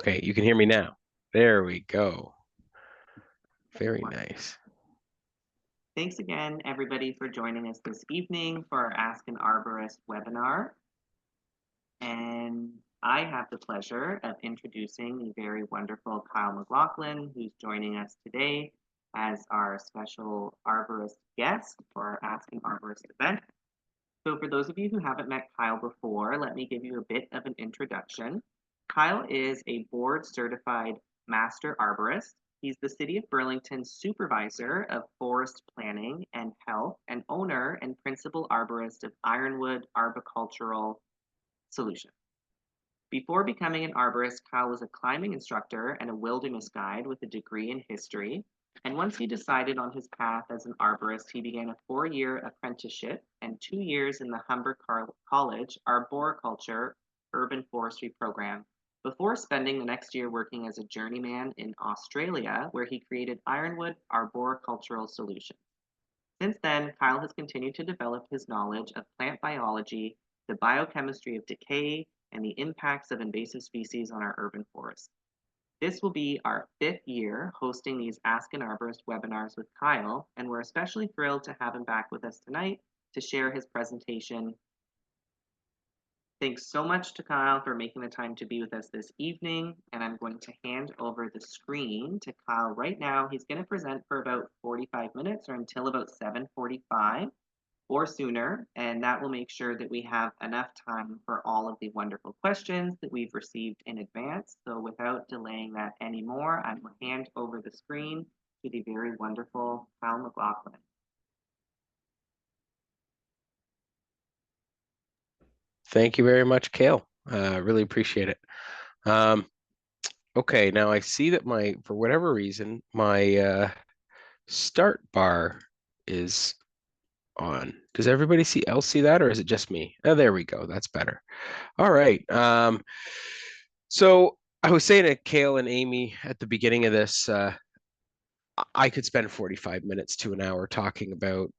Okay, you can hear me now. There we go. Very nice. Thanks again, everybody, for joining us this evening for our Ask an Arborist webinar. And I have the pleasure of introducing the very wonderful Kyle McLoughlin, who's joining us today as our special arborist guest for our Ask an Arborist event. So for those of you who haven't met Kyle before, let me give you a bit of an introduction. Kyle is a board certified master arborist. He's the City of Burlington Supervisor of Forest Planning and Health and owner and principal arborist of Ironwood Arboricultural Solutions. Before becoming an arborist, Kyle was a climbing instructor and a wilderness guide with a degree in history. And once he decided on his path as an arborist, he began a 4-year apprenticeship and 2 years in the Humber College Arboriculture Urban Forestry program before spending the next year working as a journeyman in Australia, where he created Ironwood Arboricultural Solutions. Since then, Kyle has continued to develop his knowledge of plant biology, the biochemistry of decay, and the impacts of invasive species on our urban forests. This will be our 5th year hosting these Ask an Arborist webinars with Kyle, and we're especially thrilled to have him back with us tonight to share his presentation. Thanks so much to Kyle for making the time to be with us this evening, and I'm going to hand over the screen to Kyle right now. He's going to present for about 45 minutes or until about 7:45 or sooner, and that will make sure that we have enough time for all of the wonderful questions that we've received in advance. So without delaying that anymore, I will hand over the screen to the very wonderful Kyle McLoughlin. Thank you very much, Kale. Really appreciate it. Okay, now I see that for whatever reason, my start bar is on. Does everybody else see that, or is it just me? Oh, there we go. That's better. All right. So I was saying to Kale and Amy at the beginning of this, I could spend 45 minutes to an hour talking about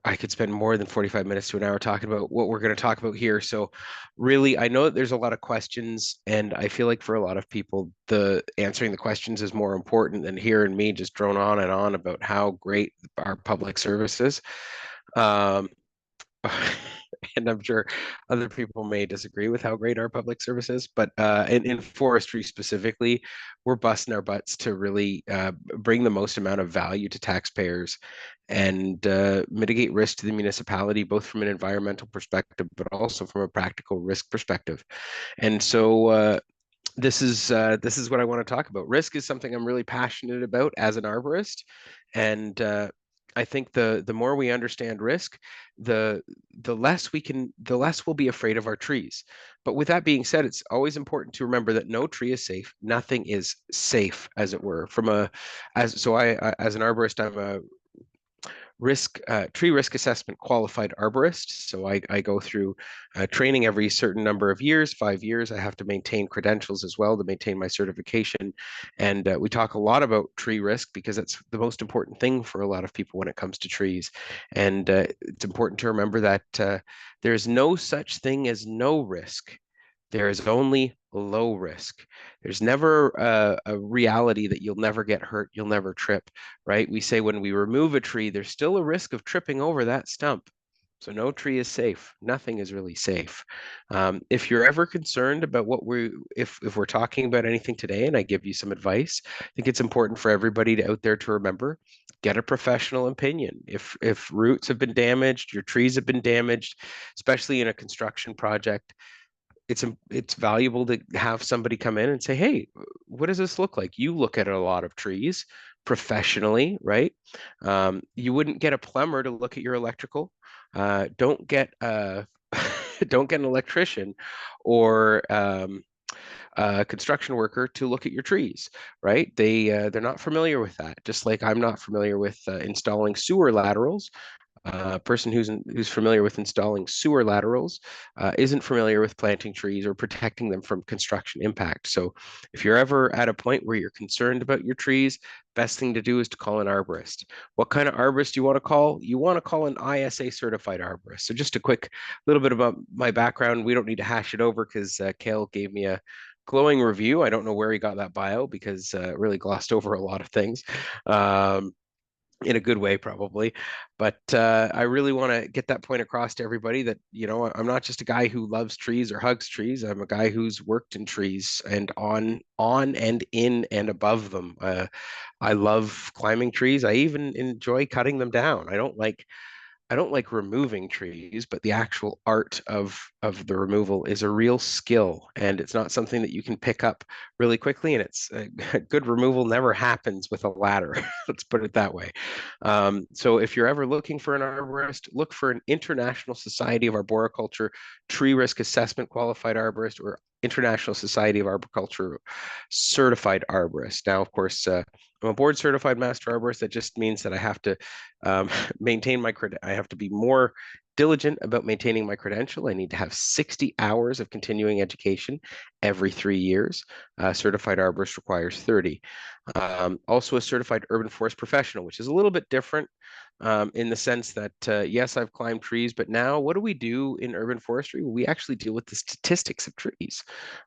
I could spend more than 45 minutes to an hour talking about what we're going to talk about here. So really, I know that there's a lot of questions, and I feel like for a lot of people, the answering the questions is more important than hearing me just drone on and on about how great our public service is. And I'm sure other people may disagree with how great our public service is, but in forestry specifically, we're busting our butts to really bring the most amount of value to taxpayers and mitigate risk to the municipality, both from an environmental perspective, but also from a practical risk perspective. And so this is what I want to talk about. Risk is something I'm really passionate about as an arborist, and I think the more we understand risk, the less we'll be afraid of our trees. But with that being said, it's always important to remember that no tree is safe. Nothing is safe, as it were. As an arborist, I'm a tree risk assessment qualified arborist. So I go through training every certain number of years, 5 years. I have to maintain credentials as well to maintain my certification. And we talk a lot about tree risk because that's the most important thing for a lot of people when it comes to trees. And it's important to remember that there's no such thing as no risk. There is only low risk. There's never a reality that you'll never get hurt, you'll never trip, right? We say when we remove a tree, there's still a risk of tripping over that stump. So no tree is safe. Nothing is really safe. If you're ever concerned about if we're talking about anything today, and I give you some advice, I think it's important for everybody out there to remember, get a professional opinion. If roots have been damaged, your trees have been damaged, especially in a construction project, it's valuable to have somebody come in and say, hey, what does this look like? You look at a lot of trees professionally, right? You wouldn't get a plumber to look at your electrical. Don't get don't get an electrician or a construction worker to look at your trees, right? They're not familiar with that. Just like I'm not familiar with installing sewer laterals. A person who's familiar with installing sewer laterals isn't familiar with planting trees or protecting them from construction impact. So if you're ever at a point where you're concerned about your trees, best thing to do is to call an arborist. What kind of arborist do you want to call? You want to call an ISA certified arborist. So just a quick little bit about my background. We don't need to hash it over because Kale gave me a glowing review. I don't know where he got that bio because it really glossed over a lot of things. In a good way, probably. But I really want to get that point across to everybody that, I'm not just a guy who loves trees or hugs trees. I'm a guy who's worked in trees and on and in and above them. I love climbing trees. I even enjoy cutting them down. I don't like removing trees, but the actual art of the removal is a real skill, and it's not something that you can pick up really quickly. And it's a good removal never happens with a ladder. Let's put it that way. So if you're ever looking for an arborist, look for an International Society of Arboriculture tree risk assessment qualified arborist or International Society of Arboriculture certified arborist. Now, of course, I'm a board certified master arborist. That just means that I have to maintain my credit. I have to be more diligent about maintaining my credential. I need to have 60 hours of continuing education every 3 years. Certified arborist requires 30. Also a certified urban forest professional, which is a little bit different in the sense that, yes, I've climbed trees, but now what do we do in urban forestry? Well, we actually deal with the statistics of trees.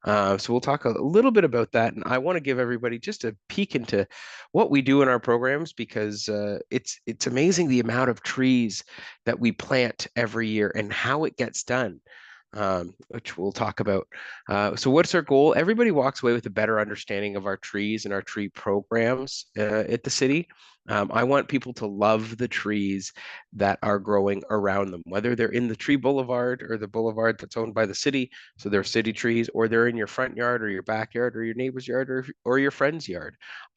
So we'll talk a little bit about that. And I want to give everybody just a peek into what we do in our programs because it's amazing the amount of trees that we plant every year and how it gets done. Which we'll talk about. So what's our goal? Everybody walks away with a better understanding of our trees and our tree programs at the city. I want people to love the trees that are growing around them, whether they're in the tree boulevard or the boulevard that's owned by the city, so they're city trees, or they're in your front yard or your backyard or your neighbor's yard or your friend's yard.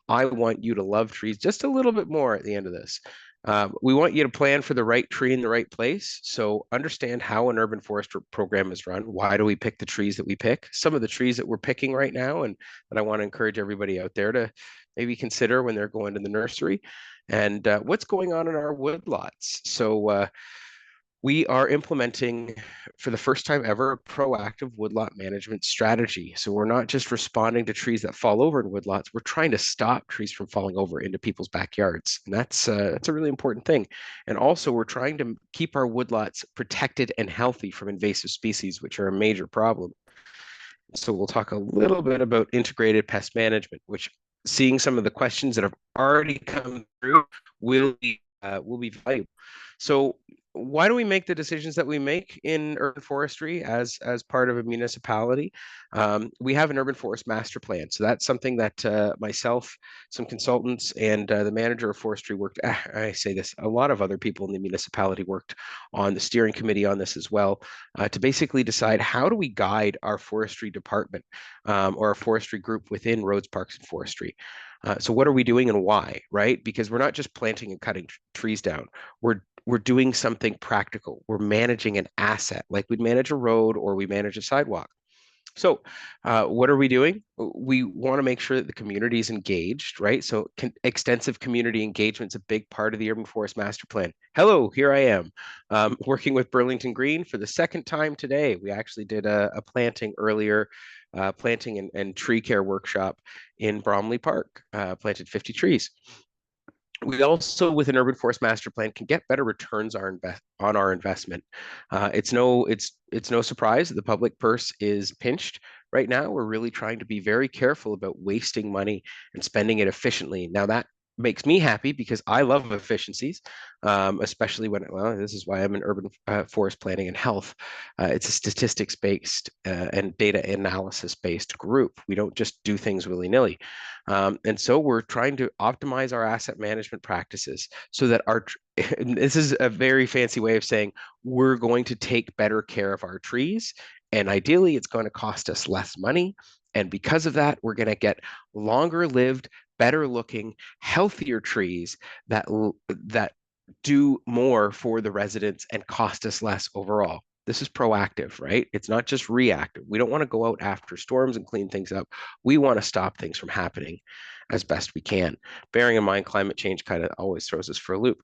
I want you to love trees just a little bit more at the end of this. We want you to plan for the right tree in the right place. So understand how an urban forestry program is run. Why do we pick the trees that we pick? Some of the trees that we're picking right now, and that I want to encourage everybody out there to maybe consider when they're going to the nursery, and what's going on in our woodlots. So we are implementing for the first time ever a proactive woodlot management strategy. So we're not just responding to trees that fall over in woodlots, we're trying to stop trees from falling over into people's backyards. And that's a really important thing. And also we're trying to keep our woodlots protected and healthy from invasive species, which are a major problem. So we'll talk a little bit about integrated pest management, which seeing some of the questions that have already come through will be valuable. So why do we make the decisions that we make in urban forestry as part of a municipality? We have an urban forest master plan. So that's something that myself, some consultants, and the manager of forestry worked. I say this, a lot of other people in the municipality worked on the steering committee on this as well, to basically decide how do we guide our forestry department or our forestry group within roads, parks, and forestry. So what are we doing and why, right? Because we're not just planting and cutting trees down. We're doing something practical. We're managing an asset, like we'd manage a road or we manage a sidewalk. So, what are we doing? We want to make sure that the community is engaged, right? So, extensive community engagement is a big part of the Urban Forest Master Plan. Hello, here I am, working with BurlingtonGreen for the second time today. We actually did a planting earlier, planting and tree care workshop in Bromley Park, planted 50 trees. We also, with an urban forest master plan, can get better returns on our investment. It's no surprise that the public purse is pinched right now. We're really trying to be very careful about wasting money and spending it efficiently. Now that makes me happy because I love efficiencies, especially this is why I'm in urban forest planning and health. It's a statistics based and data analysis based group. We don't just do things willy nilly. And so we're trying to optimize our asset management practices so that this is a very fancy way of saying we're going to take better care of our trees. And ideally, it's going to cost us less money. And because of that, we're going to get longer lived, better looking, healthier trees that do more for the residents and cost us less overall. This is proactive, right? It's not just reactive. We don't want to go out after storms and clean things up. We want to stop things from happening as best we can. Bearing in mind, climate change kind of always throws us for a loop.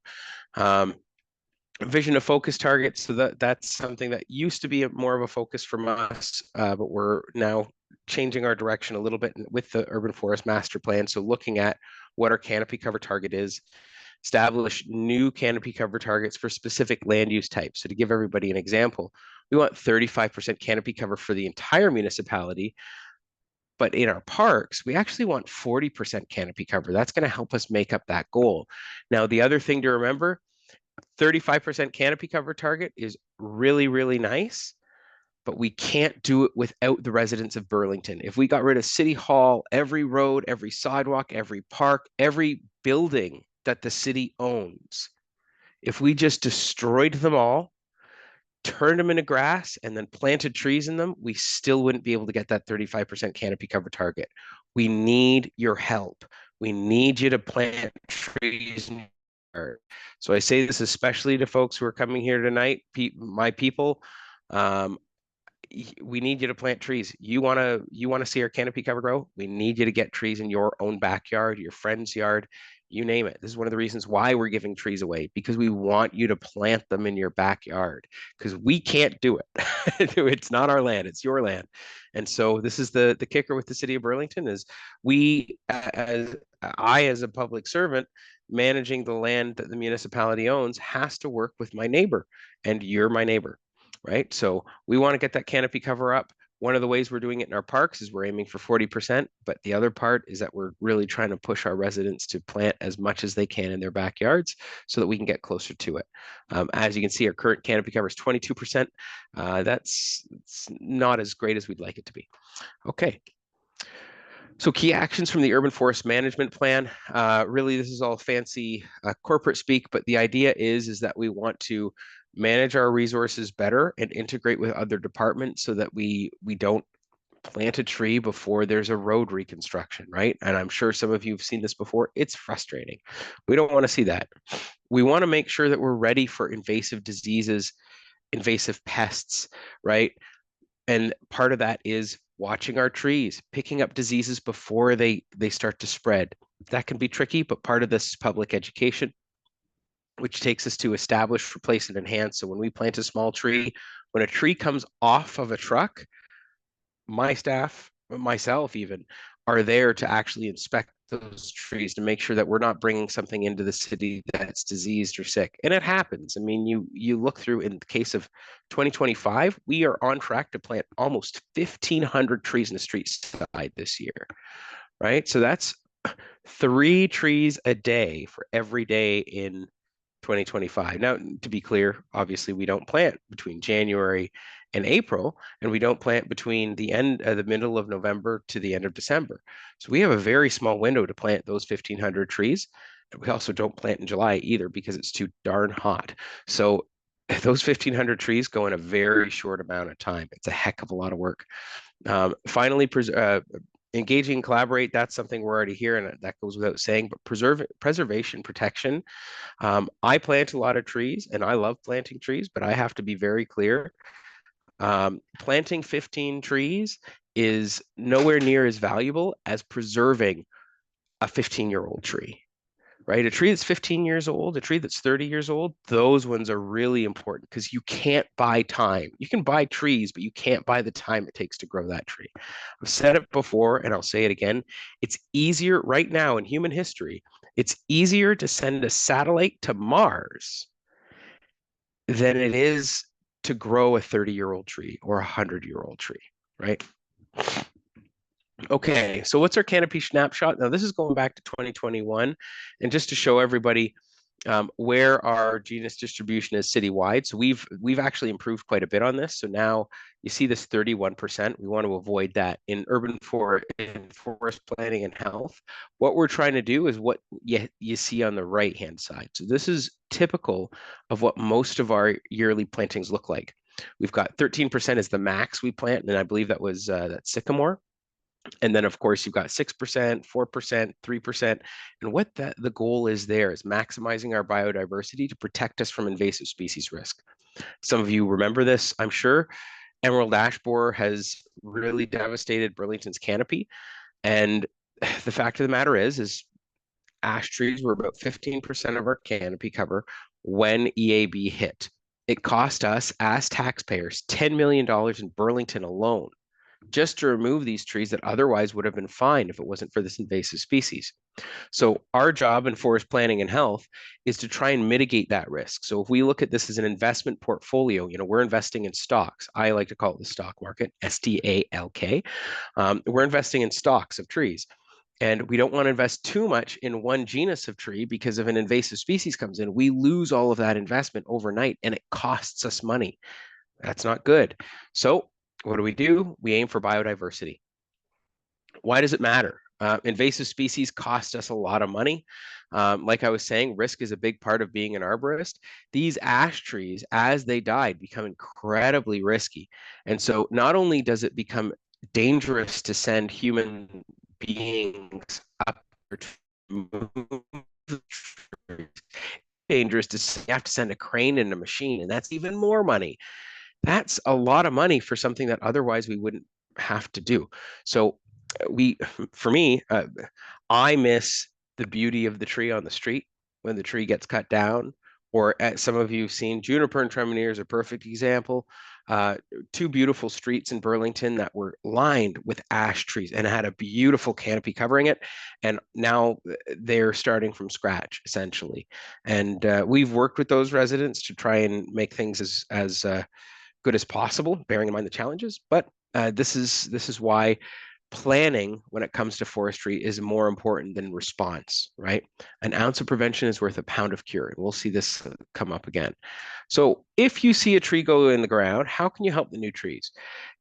Vision of focus targets. So that's something that used to be more of a focus from us, but we're now changing our direction a little bit with the urban forest master plan. So looking at what our canopy cover target is, establish new canopy cover targets for specific land use types. So to give everybody an example, we want 35% canopy cover for the entire municipality, But in our parks, we actually want 40% canopy cover. That's going to help us make up that goal. Now, the other thing to remember, 35% canopy cover target is really, really nice, but we can't do it without the residents of Burlington. If we got rid of City Hall, every road, every sidewalk, every park, every building that the city owns, if we just destroyed them all, turned them into grass, and then planted trees in them, we still wouldn't be able to get that 35% canopy cover target. We need your help. We need you to plant trees in your yard. So I say this especially to folks who are coming here tonight, my people. We need you to plant trees. You want to see our canopy cover grow? We need you to get trees in your own backyard, your friend's yard, you name it. This is one of the reasons why we're giving trees away, because we want you to plant them in your backyard, because we can't do it. It's not our land, it's your land. And so this is the kicker with the City of Burlington is we, as a public servant managing the land that the municipality owns, has to work with my neighbor, and you're my neighbor. Right. So we want to get that canopy cover up. One of the ways we're doing it in our parks is we're aiming for 40%, but the other part is that we're really trying to push our residents to plant as much as they can in their backyards so that we can get closer to it. As you can see, our current canopy cover is 22%. That's not as great as we'd like it to be. Okay. So key actions from the Urban Forest Management Plan. Really, this is all fancy corporate speak, but the idea is that we want to manage our resources better and integrate with other departments so that we don't plant a tree before there's a road reconstruction, right? And I'm sure some of you have seen this before. It's frustrating. We don't want to see that. We want to make sure that we're ready for invasive diseases, invasive pests, right? And part of that is watching our trees, picking up diseases before they start to spread. That can be tricky, but part of this is public education, which takes us to establish, replace, and enhance. So when we plant a small tree, when a tree comes off of a truck, my staff, myself even, are there to actually inspect those trees to make sure that we're not bringing something into the city that's diseased or sick. And it happens. I mean, you look through, in the case of 2025, we are on track to plant almost 1,500 trees in the street side this year, right? So that's 3 trees a day for every day in 2025. Now, to be clear, obviously we don't plant between January and April, and we don't plant between the middle of November to the end of December. So we have a very small window to plant those 1,500 trees. And we also don't plant in July either because it's too darn hot. So those 1,500 trees go in a very short amount of time. It's a heck of a lot of work. Finally, engaging and collaborate, that's something we're already here, and that goes without saying, but preservation, protection. I plant a lot of trees and I love planting trees, but I have to be very clear. Planting 15 trees is nowhere near as valuable as preserving a 15-year-old tree, right? A tree that's 15 years old, a tree that's 30 years old, those ones are really important because you can't buy time. You can buy trees, but you can't buy the time it takes to grow that tree. I've said it before and I'll say it again. It's easier right now in human history. It's easier to send a satellite to Mars than it is to grow a 30-year-old tree or a 100-year-old tree, right? Okay, so what's our canopy snapshot? Now, this is going back to 2021, and just to show everybody where our genus distribution is citywide. So we've actually improved quite a bit on this. So now you see this 31%. We want to avoid that in forest planning and health. What we're trying to do is what you see on the right-hand side. So this is typical of what most of our yearly plantings look like. We've got 13% is the max we plant, and I believe that was that sycamore. And then, of course, you've got 6%, 4%, 3%. And what the goal is there is maximizing our biodiversity to protect us from invasive species risk. Some of you remember this, I'm sure. Emerald ash borer has really devastated Burlington's canopy. And the fact of the matter is ash trees were about 15% of our canopy cover when EAB hit. It cost us, as taxpayers, $10 million in Burlington alone just to remove these trees that otherwise would have been fine if it wasn't for this invasive species. So our job in forest planning and health is to try and mitigate that risk. So if we look at this as an investment portfolio, we're investing in stocks. I like to call it the stock market, STALK. We're investing in stocks of trees. And we don't want to invest too much in one genus of tree because if an invasive species comes in, we lose all of that investment overnight and it costs us money. That's not good. So what do? We aim for biodiversity. Why does it matter? Invasive species cost us a lot of money. Like I was saying, risk is a big part of being an arborist. These ash trees, as they died, become incredibly risky. And so not only does it become dangerous to send human beings up to move trees, dangerous to you have to send a crane and a machine, and that's even more money. That's a lot of money for something that otherwise we wouldn't have to do. So we, for me, I miss the beauty of the tree on the street when the tree gets cut down. Or as some of you have seen, juniper and tremonier is a perfect example. Uh, Two beautiful streets in Burlington that were lined with ash trees and had a beautiful canopy covering it. And now they're starting from scratch, essentially. And we've worked with those residents to try and make things as good as possible, bearing in mind the challenges. But this is why planning when it comes to forestry is more important than response, right? An ounce of prevention is worth a pound of cure. And we'll see this come up again. So if you see a tree go in the ground, how can you help the new trees?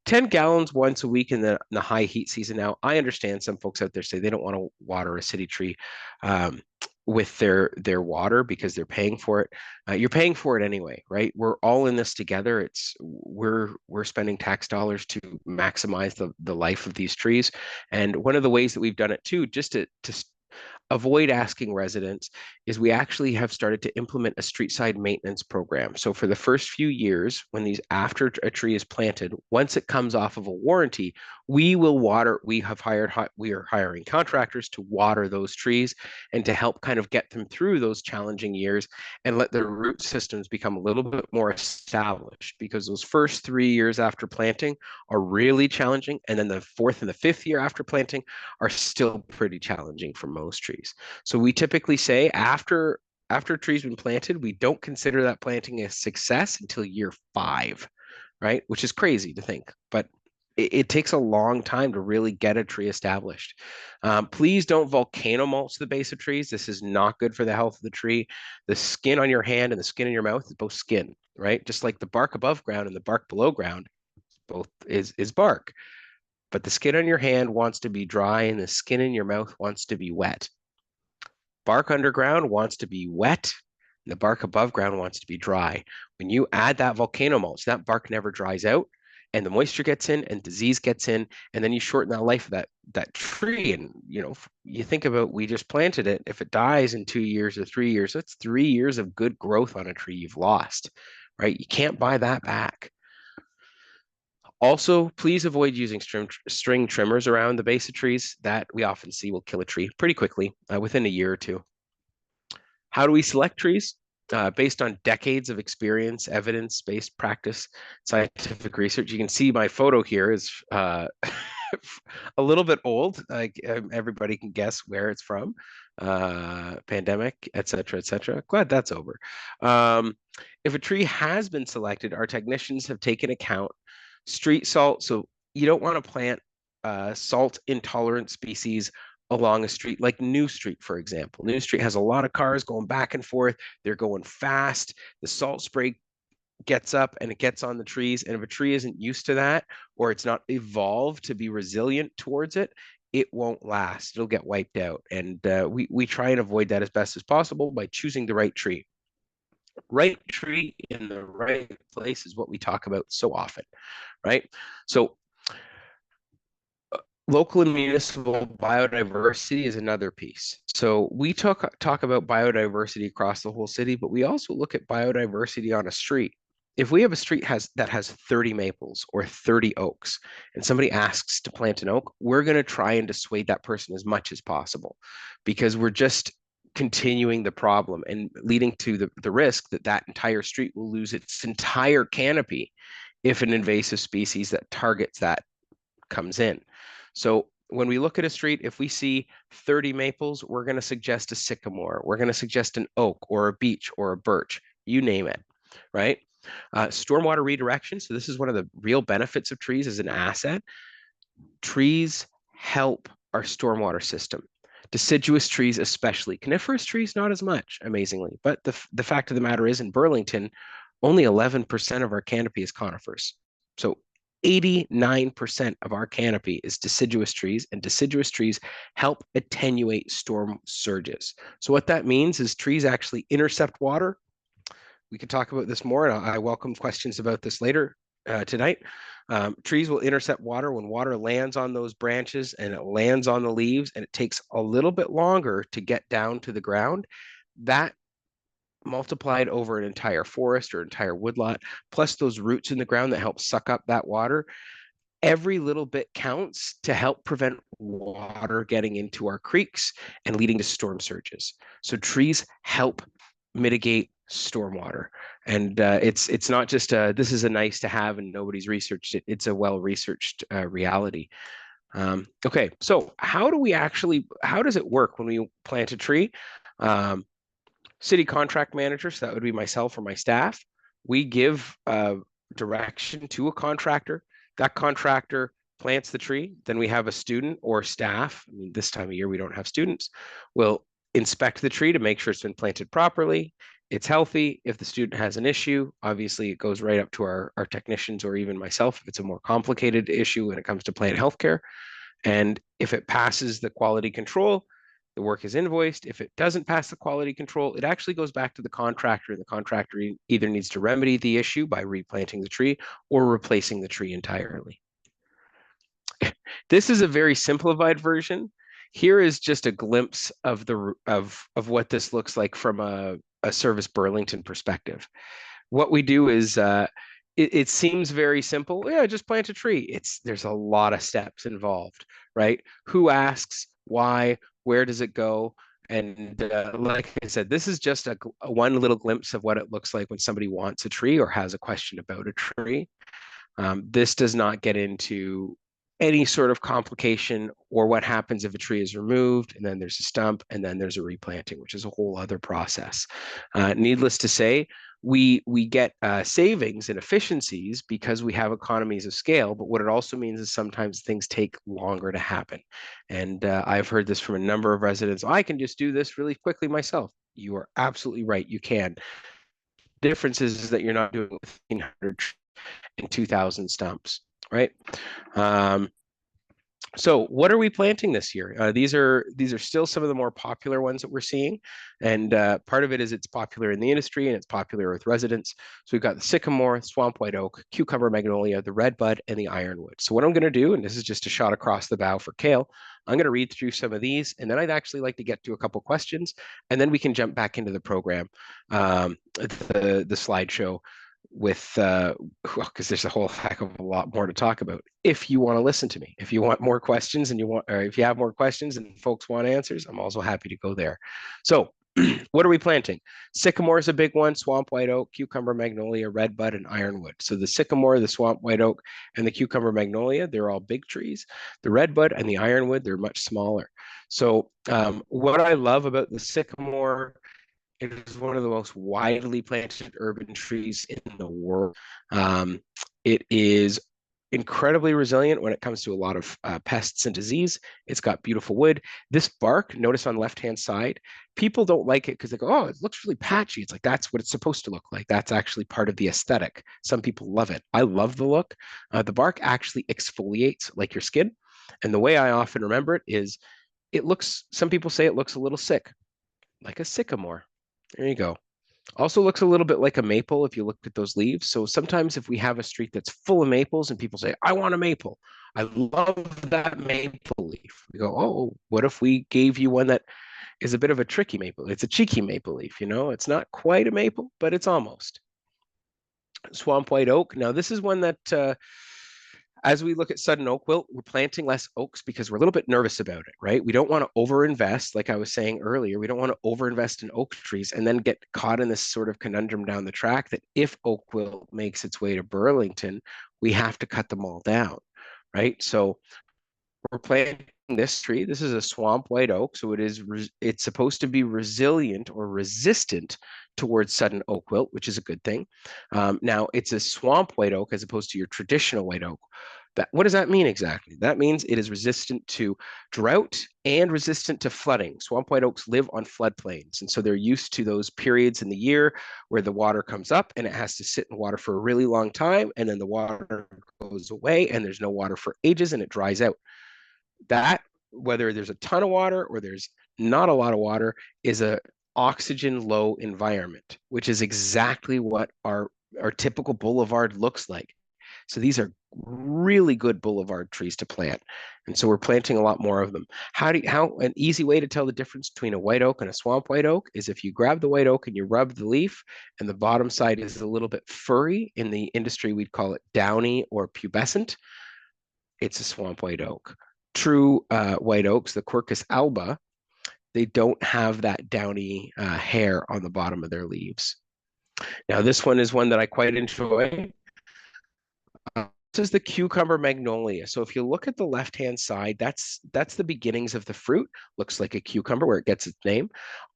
10 gallons once a week in the high heat season. Now, I understand some folks out there say they don't want to water a city tree um, with their water because they're paying for it. You're paying for it anyway, right? We're all in this together. We're spending tax dollars to maximize the life of these trees. And one of the ways that we've done it too, just to avoid asking residents is we actually have started to implement a street side maintenance program. So for the first few years, after a tree is planted, once it comes off of a warranty, we will water. We are hiring contractors to water those trees and to help kind of get them through those challenging years and let their root systems become a little bit more established because those first 3 years after planting are really challenging. And then the fourth and the fifth year after planting are still pretty challenging for most trees. So we typically say after a tree's been planted, we don't consider that planting a success until year 5, right? Which is crazy to think, but it takes a long time to really get a tree established. Please don't volcano mulch the base of trees. This is not good for the health of the tree. The skin on your hand and the skin in your mouth is both skin, right? Just like the bark above ground and the bark below ground, both is bark. But the skin on your hand wants to be dry and the skin in your mouth wants to be wet. Bark underground wants to be wet and the bark above ground wants to be dry. When you add that volcano mulch, that bark never dries out and the moisture gets in and disease gets in, and then you shorten the life of that tree. And you think about, we just planted it. If it dies in 2 years or 3 years, that's 3 years of good growth on a tree you've lost, right? You can't buy that back. Also, please avoid using string trimmers around the base of trees that we often see will kill a tree pretty quickly within a year or two. How do we select trees? Based on decades of experience, evidence-based practice, scientific research. You can see my photo here is a little bit old. Like everybody can guess where it's from. Pandemic, et cetera, et cetera. Glad that's over. If a tree has been selected, our technicians have taken account street salt. So you don't want to plant salt intolerant species along a street like New Street, for example. New Street has a lot of cars going back and forth. They're going fast. The salt spray gets up and it gets on the trees. And if a tree isn't used to that or it's not evolved to be resilient towards it, it won't last. It'll get wiped out. And we try and avoid that as best as possible by choosing the right tree. Right tree in the right place is what we talk about so often, right? So local and municipal biodiversity is another piece. So we talk about biodiversity across the whole city, but we also look at biodiversity on a street. If we have a street that has 30 maples or 30 oaks, and somebody asks to plant an oak, we're going to try and dissuade that person as much as possible because we're just continuing the problem and leading to the risk that entire street will lose its entire canopy if an invasive species that targets that comes in. So when we look at a street, if we see 30 maples, we're going to suggest a sycamore. We're going to suggest an oak or a beech or a birch, you name it, right? Stormwater redirection. So this is one of the real benefits of trees as an asset. Trees help our stormwater system. Deciduous trees especially. Coniferous trees not as much, amazingly. But the fact of the matter is in Burlington, only 11% of our canopy is conifers. So 89% of our canopy is deciduous trees, and deciduous trees help attenuate storm surges. So what that means is trees actually intercept water. We could talk about this more, and I welcome questions about this later tonight. Trees will intercept water when water lands on those branches and it lands on the leaves, and it takes a little bit longer to get down to the ground. That multiplied over an entire forest or entire woodlot, plus those roots in the ground that help suck up that water. Every little bit counts to help prevent water getting into our creeks and leading to storm surges. So trees help mitigate stormwater, and it's not just this is a nice to have and nobody's researched it. It's a well-researched reality. Okay, so how does it work when we plant a tree? City contract manager, so that would be myself or my staff. We give direction to a contractor. That contractor plants the tree. Then we have a student or staff. I mean, this time of year, we don't have students. We'll inspect the tree to make sure it's been planted properly. It's healthy. If the student has an issue, obviously it goes right up to our technicians or even myself if it's a more complicated issue when it comes to plant healthcare. And if it passes the quality control, the work is invoiced. If it doesn't pass the quality control, it actually goes back to the contractor. The contractor either needs to remedy the issue by replanting the tree or replacing the tree entirely. This is a very simplified version. Here is just a glimpse of what this looks like from a Service Burlington perspective. What we do is it seems very simple. Yeah, just plant a tree. There's a lot of steps involved, right? Who asks? Why? Where does it go? And like I said, this is just a one little glimpse of what it looks like when somebody wants a tree or has a question about a tree. This does not get into any sort of complication or what happens if a tree is removed and then there's a stump and then there's a replanting, which is a whole other process. Needless to say, we get savings and efficiencies because we have economies of scale, but what it also means is sometimes things take longer to happen. And I've heard this from a number of residents. I can just do this really quickly myself. You are absolutely right. You can. The difference is that you're not doing 1,500 and 2,000 stumps, right? So what are we planting this year? These are still some of the more popular ones that we're seeing. And part of it is it's popular in the industry and it's popular with residents. So we've got the sycamore, swamp white oak, cucumber magnolia, the redbud, and the ironwood. So what I'm going to do, and this is just a shot across the bow for kale, I'm going to read through some of these, and then I'd actually like to get to a couple questions, and then we can jump back into the program, the slideshow with because there's a whole heck of a lot more to talk about. If you want to listen to me, if you want more questions or if you have more questions and folks want answers, I'm also happy to go there. So what are we planting? Sycamore is a big one, swamp white oak, cucumber magnolia, redbud, and ironwood. So the sycamore, the swamp white oak, and the cucumber magnolia, they're all big trees. The redbud and the ironwood, they're much smaller. So what I love about the sycamore, it is one of the most widely planted urban trees in the world. It is incredibly resilient when it comes to a lot of pests and disease. It's got beautiful wood. This bark, notice on the left-hand side, people don't like it because they go, oh, it looks really patchy. It's like, that's what it's supposed to look like. That's actually part of the aesthetic. Some people love it. I love the look. The bark actually exfoliates like your skin. And the way I often remember it is some people say it looks a little sick, like a sycamore. There you go. Also looks a little bit like a maple if you look at those leaves. So sometimes if we have a street that's full of maples and people say, I want a maple, I love that maple leaf. We go, oh, what if we gave you one that is a bit of a tricky maple? It's a cheeky maple leaf, It's not quite a maple, but it's almost. Swamp white oak. Now this is one that as we look at sudden oak wilt, we're planting less oaks because we're a little bit nervous about it, right? We don't want to overinvest, like I was saying earlier. We don't want to overinvest in oak trees and then get caught in this sort of conundrum down the track that if oak wilt makes its way to Burlington, we have to cut them all down, right? So we're planting this tree. This is a swamp white oak, so it's supposed to be resilient or resistant towards sudden oak wilt, which is a good thing. Now it's a swamp white oak as opposed to your traditional white oak. What does that mean exactly? That means it is resistant to drought and resistant to flooding. Swamp white oaks live on floodplains, and so they're used to those periods in the year where the water comes up and it has to sit in water for a really long time, and then the water goes away and there's no water for ages and it dries out. That, whether there's a ton of water or there's not a lot of water, is a oxygen low environment, which is exactly what our typical boulevard looks like. So these are really good boulevard trees to plant. And so we're planting a lot more of them. How an easy way to tell the difference between a white oak and a swamp white oak is if you grab the white oak and you rub the leaf and the bottom side is a little bit furry. In the industry, we'd call it downy or pubescent. It's a swamp white oak. True white oaks, the Quercus alba, they don't have that downy hair on the bottom of their leaves. Now, this one is one that I quite enjoy. This is the cucumber magnolia. So if you look at the left-hand side, that's the beginnings of the fruit. Looks like a cucumber where it gets its name.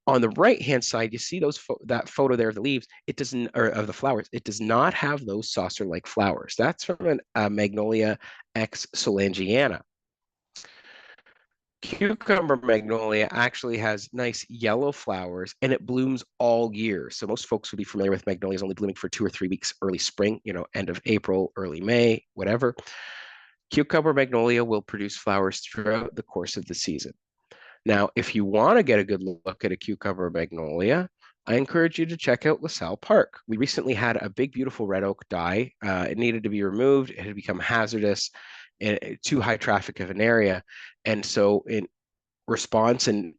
On the right-hand side, you see that photo there of the leaves. It doesn't, or of the flowers. It does not have those saucer-like flowers. That's from a Magnolia X Solangiana. Cucumber magnolia actually has nice yellow flowers and it blooms all year. So most folks would be familiar with magnolias only blooming for 2 or 3 weeks, early spring, end of April, early May, whatever. Cucumber magnolia will produce flowers throughout the course of the season. Now, if you want to get a good look at a cucumber magnolia, I encourage you to check out LaSalle Park. We recently had a big, beautiful red oak die. It needed to be removed. It had become hazardous and too high traffic of an area. And so in response and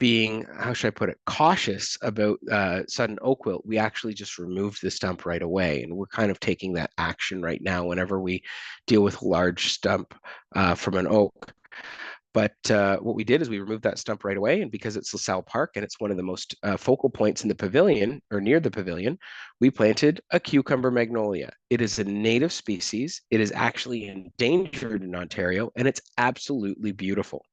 being, how should I put it, cautious about sudden oak wilt, we actually just removed the stump right away. And we're kind of taking that action right now whenever we deal with a large stump from an oak. But what we did is we removed that stump right away. And because it's LaSalle Park and it's one of the most focal points in the pavilion or near the pavilion, we planted a cucumber magnolia. It is a native species. It is actually endangered in Ontario and it's absolutely beautiful.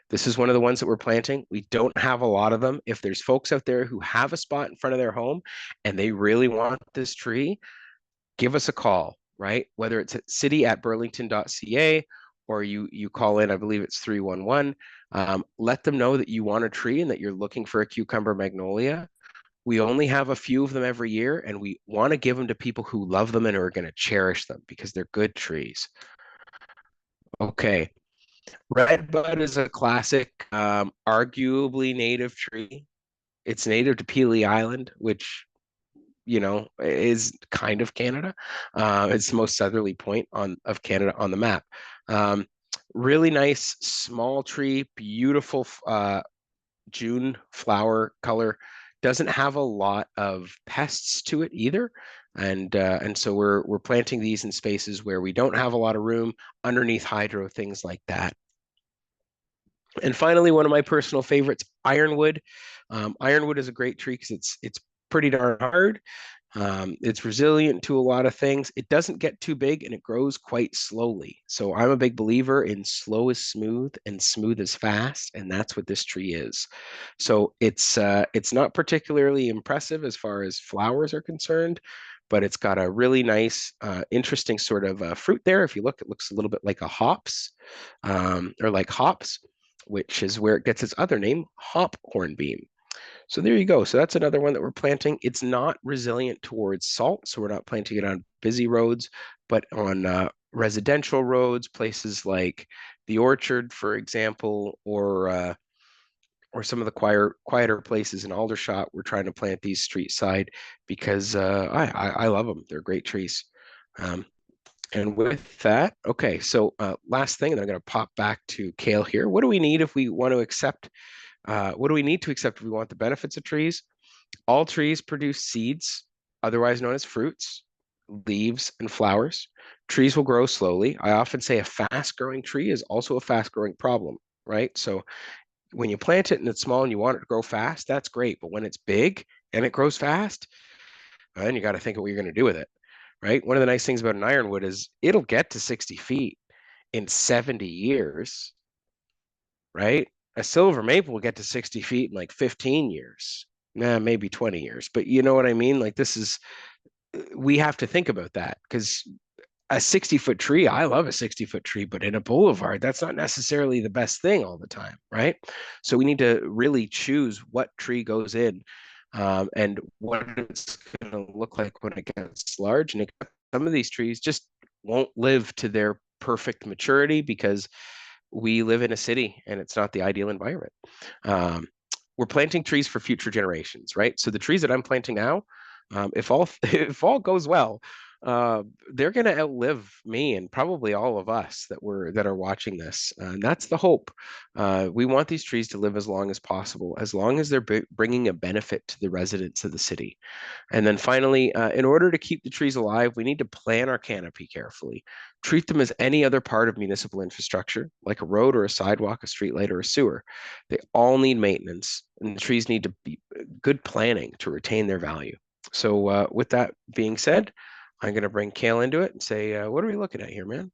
This is one of the ones that we're planting. We don't have a lot of them. If there's folks out there who have a spot in front of their home and they really want this tree, give us a call, right? Whether it's at city@burlington.ca or you call in, I believe it's 311. Let them know that you want a tree and that you're looking for a cucumber magnolia. We only have a few of them every year, and we want to give them to people who love them and are going to cherish them because they're good trees. Okay, redbud is a classic, arguably native tree. It's native to Pelee Island, which is kind of Canada. It's the most southerly point of Canada on the map. Really nice small tree, beautiful June flower color. Doesn't have a lot of pests to it either. And so we're planting these in spaces where we don't have a lot of room, underneath hydro, things like that. And finally, one of my personal favorites, ironwood. Ironwood is a great tree because it's pretty darn hard. It's resilient to a lot of things. It doesn't get too big and it grows quite slowly. So I'm a big believer in slow is smooth and smooth is fast, and that's what this tree is. So it's not particularly impressive as far as flowers are concerned, but it's got a really nice, interesting sort of fruit there. If you look, it looks a little bit like a hops, or like hops, which is where it gets its other name, hop hornbeam. So there you go. So that's another one that we're planting. It's not resilient towards salt, so we're not planting it on busy roads, but on residential roads, places like the Orchard, for example, or some of the quieter places in Aldershot. We're trying to plant these street side because I love them. They're great trees. And with that, okay, so last thing, and I'm going to pop back to Kale here. What do we need if we want to accept what do we need to accept if we want the benefits of trees? All trees produce seeds, otherwise known as fruits, leaves, and flowers. Trees will grow slowly. I often say a fast-growing tree is also a fast-growing problem, right? So when you plant it and it's small and you want it to grow fast, that's great. But when it's big and it grows fast, then you got to think of what you're going to do with it. right? One of the nice things about an ironwood is it'll get to 60 feet in 70 years, right? A silver maple will get to 60 feet in like 15 years. Nah, maybe 20 years. But you know what I mean? Like this is, we have to think about that because a 60-foot tree, I love a 60-foot tree, but in a boulevard, that's not necessarily the best thing all the time, right? So we need to really choose what tree goes in and what it's going to look like when it gets large. And some of these trees just won't live to their perfect maturity because we live in a city and it's not the ideal environment. Um, we're planting trees for future generations, right? So the trees that I'm planting now, if all if all goes well, they're going to outlive me and probably all of us that are watching this. And that's the hope. We want these trees to live as long as possible, as long as they're bringing a benefit to the residents of the city. And then finally, in order to keep the trees alive, we need to plan our canopy carefully. Treat them as any other part of municipal infrastructure, like a road or a sidewalk, a streetlight, or a sewer. They all need maintenance, and the trees need to be good planning to retain their value. So, with that being said, I'm going to bring Kale into it and say, what are we looking at here, man?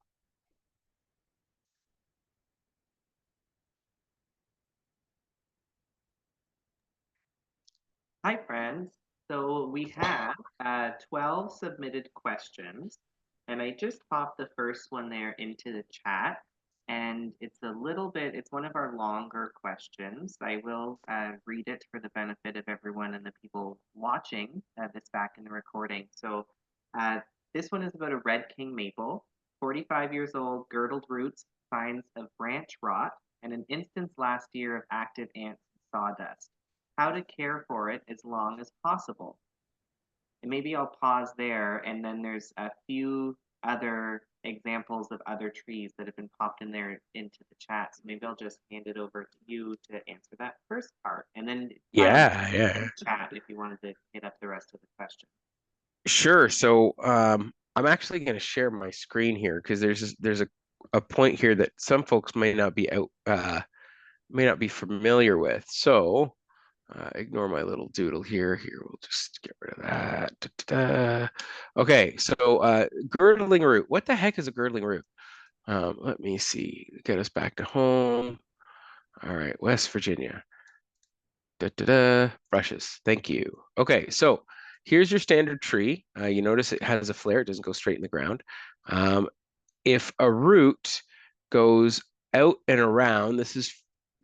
Hi, friends. So we have 12 submitted questions, and I just popped the first one there into the chat. And it's one of our longer questions. I will read it for the benefit of everyone and the people watching this back in the recording. So uh, this one is about a red king maple, 45 years old, girdled roots, signs of branch rot, and an instance last year of active ants and sawdust. How to care for it as long as possible. And maybe I'll pause there, and then there's a few other examples of other trees that have been popped in there into the chat. So maybe I'll just hand it over to you to answer that first part, and then file Yeah, yeah. in the chat if you wanted to hit up the rest of the question. Sure. So, I'm actually going to share my screen here because there's a point here that some folks may not be familiar with. So, ignore my little doodle here. Here, we'll just get rid of that. Da, da, da. Okay, so girdling root. What the heck is a girdling root? Let me see. Get us back to home. All right, West Virginia. Da, da, da. Brushes. Thank you. Okay, so here's your standard tree. You notice it has a flare. It doesn't go straight in the ground. Um, if a root goes out and around, this is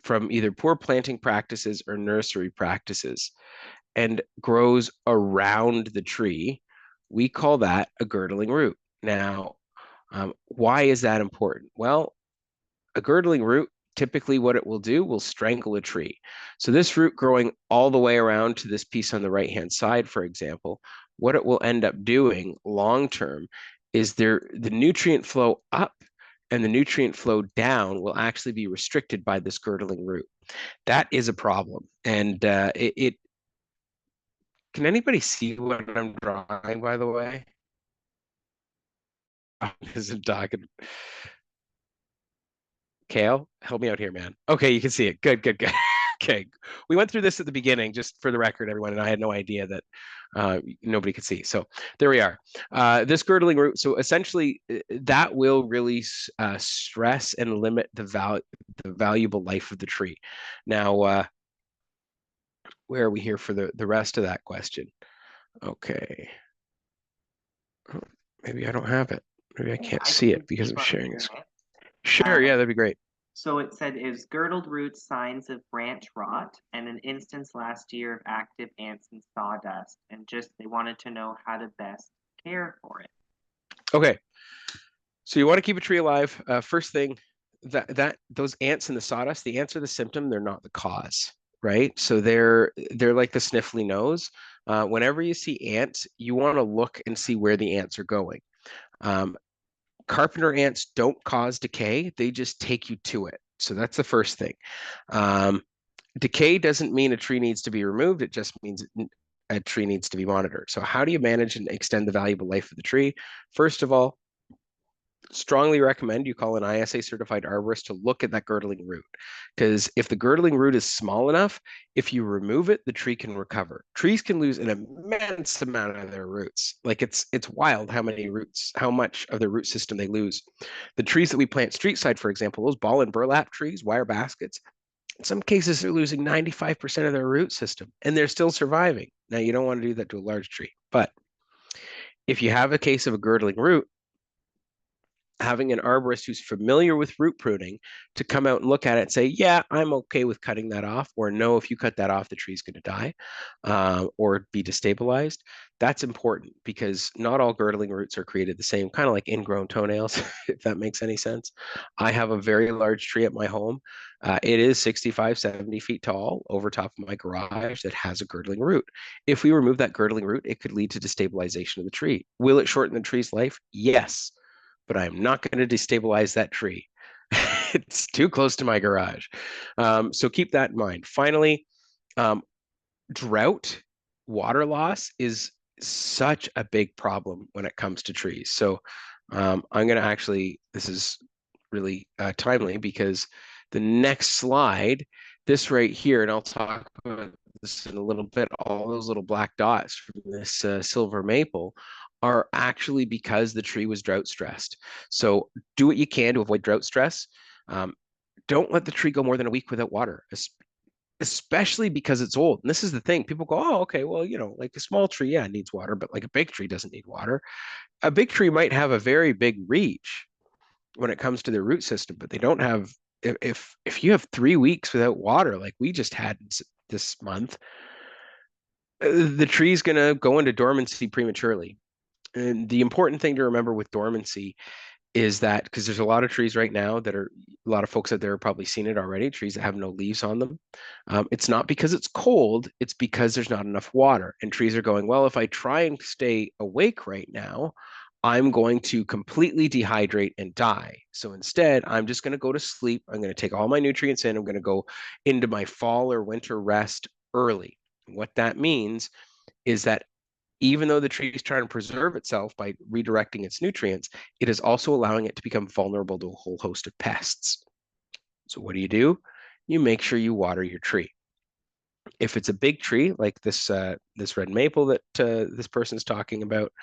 from either poor planting practices or nursery practices, and grows around the tree, we call that a girdling root. Now, why is that important? Well, a girdling root, typically what it will do will strangle a tree. So this root growing all the way around to this piece on the right-hand side, for example, what it will end up doing long-term is the nutrient flow up and the nutrient flow down will actually be restricted by this girdling root. That is a problem. And can anybody see what I'm drawing, by the way? I isn't talking. Kale, help me out here, man. Okay, you can see it. Good, good, good. Okay. We went through this at the beginning, just for the record, everyone, and I had no idea that nobody could see. So there we are. This girdling root. So essentially, that will really stress and limit the valuable life of the tree. Now, where are we here for the rest of that question? Okay. Oh, maybe I don't have it. Maybe I can't I see can it because keep I'm on sharing reading this. it. Sure, Uh, yeah, that'd be great. So it said is girdled roots signs of branch rot and an instance last year of active ants and sawdust, and just they wanted to know how to best care for it. Okay, so you want to keep a tree alive. First thing, that those ants in the sawdust, the ants are the symptom, they're not the cause, right? So they're like the sniffly nose. Whenever you see ants, you want to look and see where the ants are going. Um, Carpenter ants don't cause decay; they just take you to it. So that's the first thing. Um, Decay doesn't mean a tree needs to be removed. It just means a tree needs to be monitored. So how do you manage and extend the valuable life of the tree? First of all, strongly recommend you call an ISA certified arborist to look at that girdling root. Because if the girdling root is small enough, if you remove it, the tree can recover. Trees can lose an immense amount of their roots. Like it's wild how many roots, how much of their root system they lose. The trees that we plant street side, for example, those ball and burlap trees, wire baskets, in some cases they're losing 95% of their root system and they're still surviving. Now you don't want to do that to a large tree, but if you have a case of a girdling root, having an arborist who's familiar with root pruning to come out and look at it and say, yeah, I'm okay with cutting that off, or no, if you cut that off, the tree's going to die or be destabilized. That's important because not all girdling roots are created the same, kind of like ingrown toenails, if that makes any sense. I have a very large tree at my home. It is 65, 70 feet tall over top of my garage that has a girdling root. If we remove that girdling root, it could lead to destabilization of the tree. Will it shorten the tree's life? Yes, but I'm not going to destabilize that tree. It's too close to my garage. So keep that in mind. Finally, um, drought, water loss is such a big problem when it comes to trees. So I'm going to actually, this is really timely because the next slide, this right here, and I'll talk about this in a little bit, all those little black dots from this silver maple are actually because the tree was drought stressed. So do what you can to avoid drought stress. Um, don't let the tree go more than a week without water, especially because it's old. And this is the thing. People go, oh, okay, well, like a small tree, yeah, it needs water, but like a big tree doesn't need water. A big tree might have a very big reach when it comes to their root system, but they don't have, if you have 3 weeks without water, like we just had this month, the tree's going to go into dormancy prematurely. And the important thing to remember with dormancy is that because there's a lot of trees right now that are, a lot of folks out there have probably seen it already, trees that have no leaves on them. It's not because it's cold, it's because there's not enough water. And trees are going, well, if I try and stay awake right now, I'm going to completely dehydrate and die. So instead, I'm just going to go to sleep. I'm going to take all my nutrients in. I'm going to go into my fall or winter rest early. What that means is that even though the tree is trying to preserve itself by redirecting its nutrients, it is also allowing it to become vulnerable to a whole host of pests. So what do? You make sure you water your tree. If it's a big tree like this red maple that this person's talking about,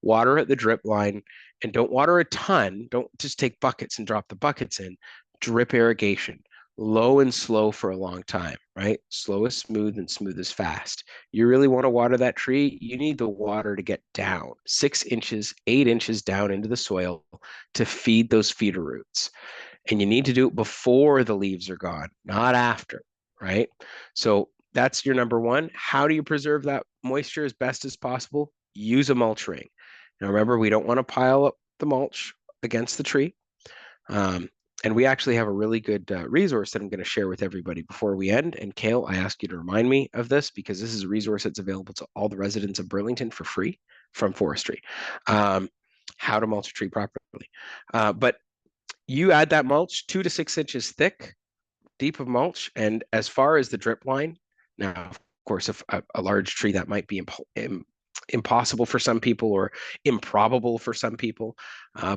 water at the drip line, and don't water a ton. Don't just take buckets and drop the buckets in. Drip irrigation, low and slow for a long time, right? Slow is smooth and smooth is fast. You really want to water that tree, you need the water to get down 6 inches, 8 inches down into the soil to feed those feeder roots. And you need to do it before the leaves are gone, not after, right? So that's your number one. How do you preserve that moisture as best as possible? Use a mulch ring. Now, remember, we don't want to pile up the mulch against the tree. And we actually have a really good resource that I'm going to share with everybody before we end. And Kale, I ask you to remind me of this because this is a resource that's available to all the residents of Burlington for free from forestry. How to mulch a tree properly. But you add that mulch 2 to 6 inches thick, deep of mulch. And as far as the drip line, now, of course, if a large tree that might be impossible for some people or improbable for some people,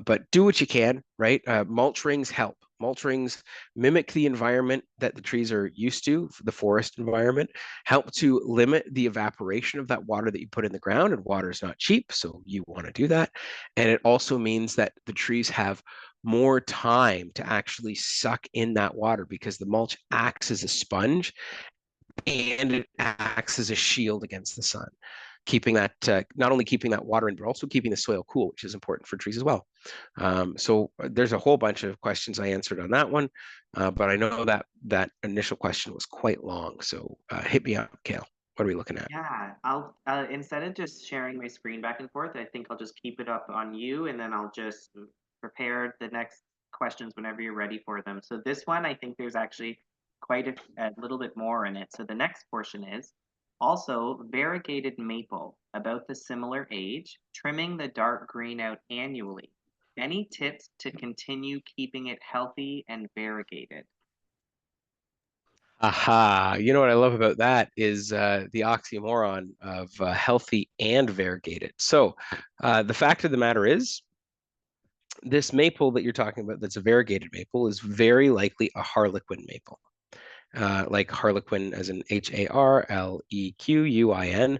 but do what you can, right? Mulch rings help. Mulch rings mimic the environment that the trees are used to, the forest environment, help to limit the evaporation of that water that you put in the ground, and water is not cheap, so you want to do that. And it also means that the trees have more time to actually suck in that water because the mulch acts as a sponge and it acts as a shield against the sun, keeping that not only keeping that water in, but also keeping the soil cool, which is important for trees as well. So there's a whole bunch of questions I answered on that one, but I know that that initial question was quite long. So hit me up, Kale. What are we looking at? Yeah, I'll instead of just sharing my screen back and forth, I think I'll just keep it up on you, and then I'll just prepare the next questions whenever you're ready for them. So this one, I think there's actually quite a little bit more in it. So the next portion is also variegated maple, about the similar age, trimming the dark green out annually. Any tips to continue keeping it healthy and variegated? Aha, you know what I love about that is the oxymoron of healthy and variegated. So the fact of the matter is, this maple that you're talking about, that's a variegated maple, is very likely a harlequin maple. Like harlequin as in Harlequin.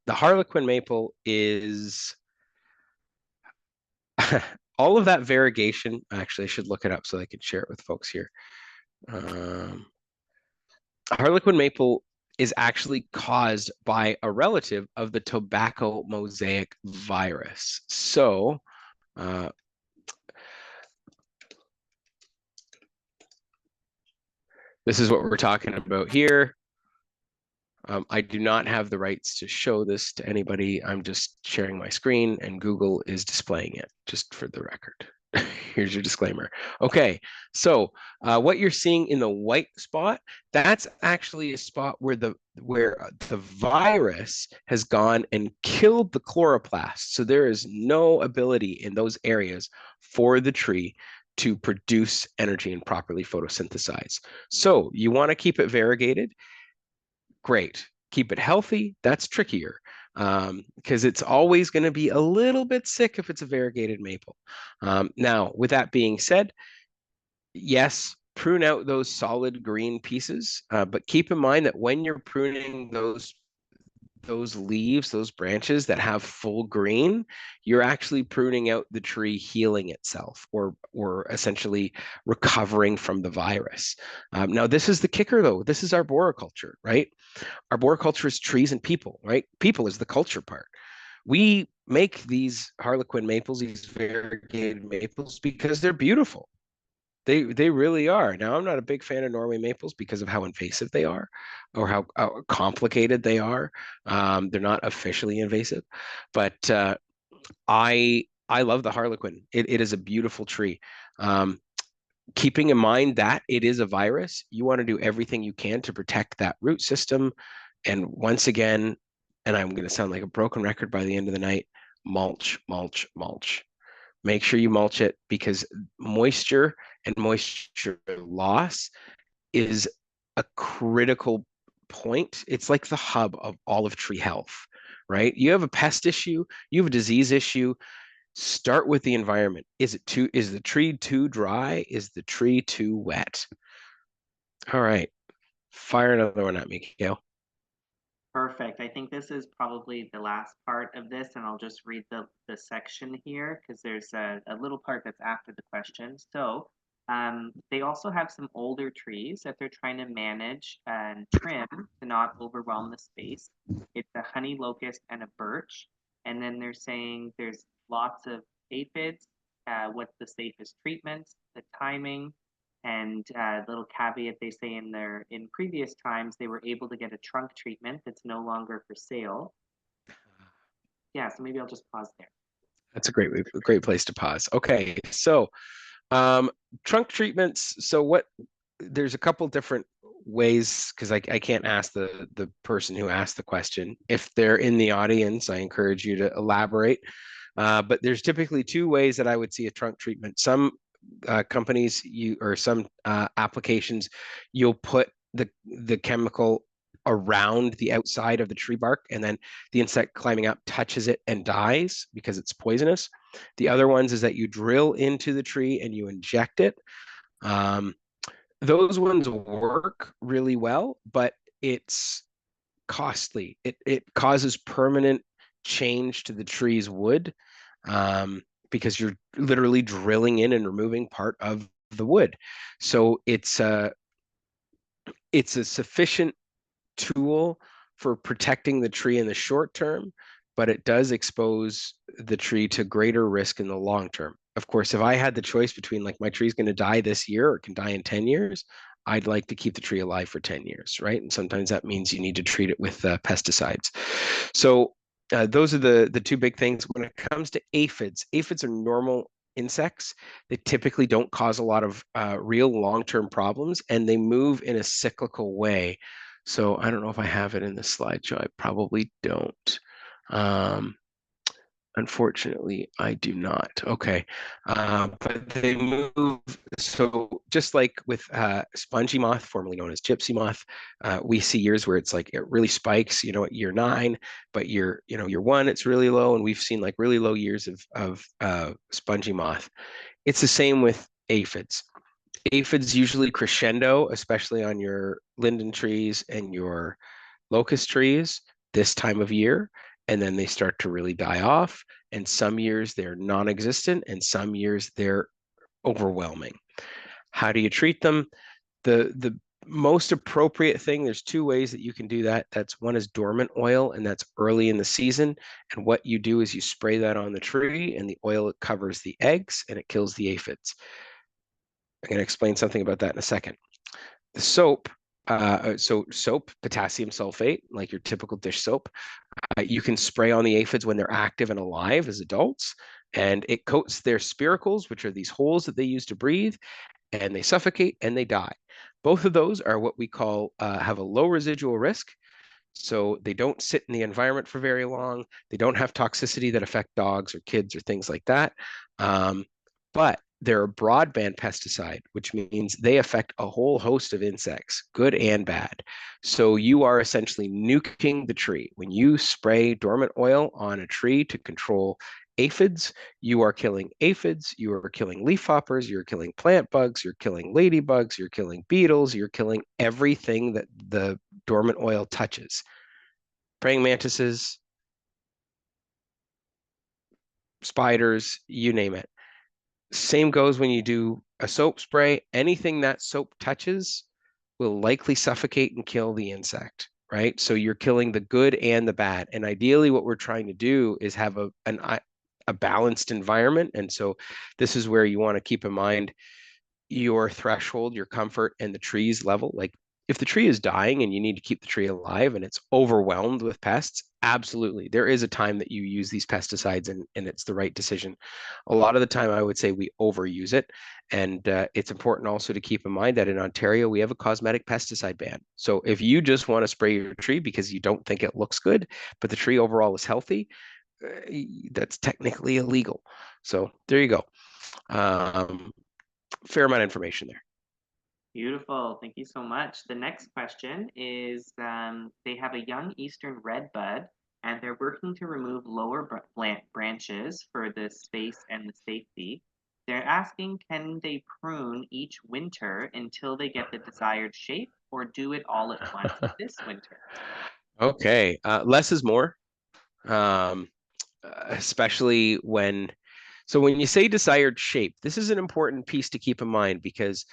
The harlequin maple is all of that variegation. Actually, I should look it up so I can share it with folks here. Harlequin maple is actually caused by a relative of the tobacco mosaic virus. So, this is what we're talking about here. I do not have the rights to show this to anybody. I'm just sharing my screen and Google is displaying it, just for the record. Here's your disclaimer. Okay, so what you're seeing in the white spot, that's actually a spot where the virus has gone and killed the chloroplast. So there is no ability in those areas for the tree to produce energy and properly photosynthesize. So you want to keep it variegated. Great. Keep it healthy. That's trickier because it's always going to be a little bit sick if it's a variegated maple. Now, with that being said, yes, prune out those solid green pieces, but keep in mind that when you're pruning those leaves, those branches that have full green, you're actually pruning out the tree healing itself or essentially recovering from the virus. Now, this is the kicker, though. This is arboriculture, right? Arboriculture is trees and people, right? People is the culture part. We make these harlequin maples, these variegated maples, because they're beautiful. They really are. Now, I'm not a big fan of Norway maples because of how invasive they are, or how complicated they are. They're not officially invasive, but I love the harlequin. It is a beautiful tree. Keeping in mind that it is a virus, you want to do everything you can to protect that root system. And once again, and I'm going to sound like a broken record by the end of the night, mulch, mulch, mulch. Make sure you mulch it because moisture and moisture loss is a critical point. It's like the hub of all of tree health, right? You have a pest issue, you have a disease issue. Start with the environment. Is the tree too dry? Is the tree too wet? All right. Fire another one at me, Gail. Perfect. I think this is probably the last part of this, and I'll just read the section here because there's a little part that's after the question. So they also have some older trees that they're trying to manage and trim to not overwhelm the space. It's a honey locust and a birch. And then they're saying there's lots of aphids, what's the safest treatments, the timing, and little caveat they say in previous times they were able to get a trunk treatment that's no longer for sale. Yeah, so maybe I'll just pause there. That's a great place to pause. Okay, so trunk treatments. So what? There's a couple different ways because I can't ask the person who asked the question. If they're in the audience, I encourage you to elaborate. But there's typically two ways that I would see a trunk treatment. Some companies or some applications, you'll put the chemical around the outside of the tree bark, and then the insect climbing up touches it and dies because it's poisonous. The other ones is that you drill into the tree and you inject it. Those ones work really well, but it's costly. It causes permanent change to the tree's wood because you're literally drilling in and removing part of the wood. So it's a sufficient tool for protecting the tree in the short term, but it does expose the tree to greater risk in the long term. Of course, if I had the choice between like my tree's going to die this year or it can die in 10 years, I'd like to keep the tree alive for 10 years, right? And sometimes that means you need to treat it with pesticides. So those are the two big things. When it comes to aphids, aphids are normal insects. They typically don't cause a lot of real long-term problems, and they move in a cyclical way. So I don't know if I have it in the slideshow. I probably don't. Unfortunately, I do not. Okay. But they move. So just like with spongy moth, formerly known as gypsy moth, we see years where it's like it really spikes, at year 9, but year 1, it's really low. And we've seen like really low years of spongy moth. It's the same with aphids. Aphids usually crescendo, especially on your linden trees and your locust trees this time of year, and then they start to really die off. And some years they're non-existent, and some years they're overwhelming. How do you treat them? The most appropriate thing, there's 2 ways that you can do that. That's one is dormant oil, and that's early in the season. And what you do is you spray that on the tree, and the oil covers the eggs and it kills the aphids. I'm going to explain something about that in a second. The soap, so soap, potassium sulfate, like your typical dish soap, you can spray on the aphids when they're active and alive as adults, and it coats their spiracles, which are these holes that they use to breathe, and they suffocate and they die. Both of those are what we call have a low residual risk. So they don't sit in the environment for very long. They don't have toxicity that affect dogs or kids or things like that. But they're a broadband pesticide, which means they affect a whole host of insects, good and bad. So you are essentially nuking the tree. When you spray dormant oil on a tree to control aphids, you are killing aphids, you are killing leafhoppers, you're killing plant bugs, you're killing ladybugs, you're killing beetles, you're killing everything that the dormant oil touches. Praying mantises, spiders, you name it. Same goes when you do a soap spray. Anything that soap touches will likely suffocate and kill the insect, right? So you're killing the good and the bad. And ideally, what we're trying to do is have a balanced environment. And so this is where you want to keep in mind your threshold, your comfort, and the tree's level. Like if the tree is dying and you need to keep the tree alive and it's overwhelmed with pests, absolutely. There is a time that you use these pesticides and it's the right decision. A lot of the time, I would say we overuse it. And it's important also to keep in mind that in Ontario, we have a cosmetic pesticide ban. So if you just want to spray your tree because you don't think it looks good, but the tree overall is healthy, that's technically illegal. So there you go. Um, Fair amount of information there. Beautiful. Thank you so much. The next question is they have a young eastern redbud and they're working to remove lower branches for the space and the safety. They're asking, can they prune each winter until they get the desired shape or do it all at once this winter? Okay, less is more, um, especially when you say desired shape, this is an important piece to keep in mind because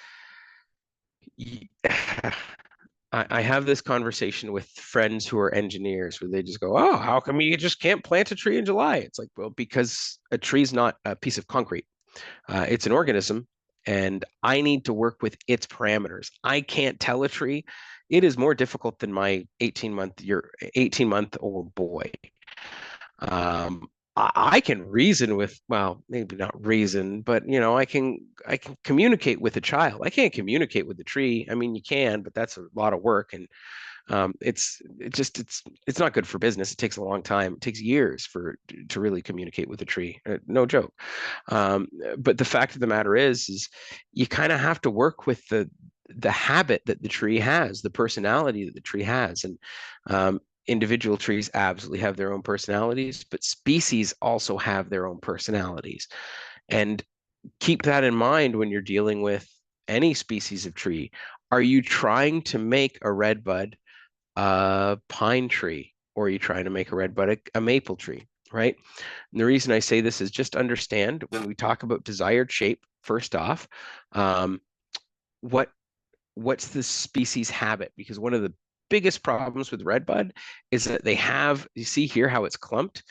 I have this conversation with friends who are engineers where they just go, "Oh, how come you just can't plant a tree in July?" It's like, well, because a tree's not a piece of concrete. It's an organism, and I need to work with its parameters. I can't tell a tree. It is more difficult than my 18-month-old boy. I can reason with, well, maybe not reason, but I can communicate with a child. I can't communicate with a tree. I mean, you can, but that's a lot of work, and it's not good for business. It takes a long time. It takes years to really communicate with a tree. No joke. Um, but the fact of the matter is you kind of have to work with the habit that the tree has, the personality that the tree has, and individual trees absolutely have their own personalities, but species also have their own personalities. And keep that in mind when you're dealing with any species of tree. Are you trying to make a redbud a pine tree, or are you trying to make a redbud a maple tree, right? And the reason I say this is just understand when we talk about desired shape, first off, um, what what's the species habit? Because one of the biggest problems with redbud is that you see here how it's clumped.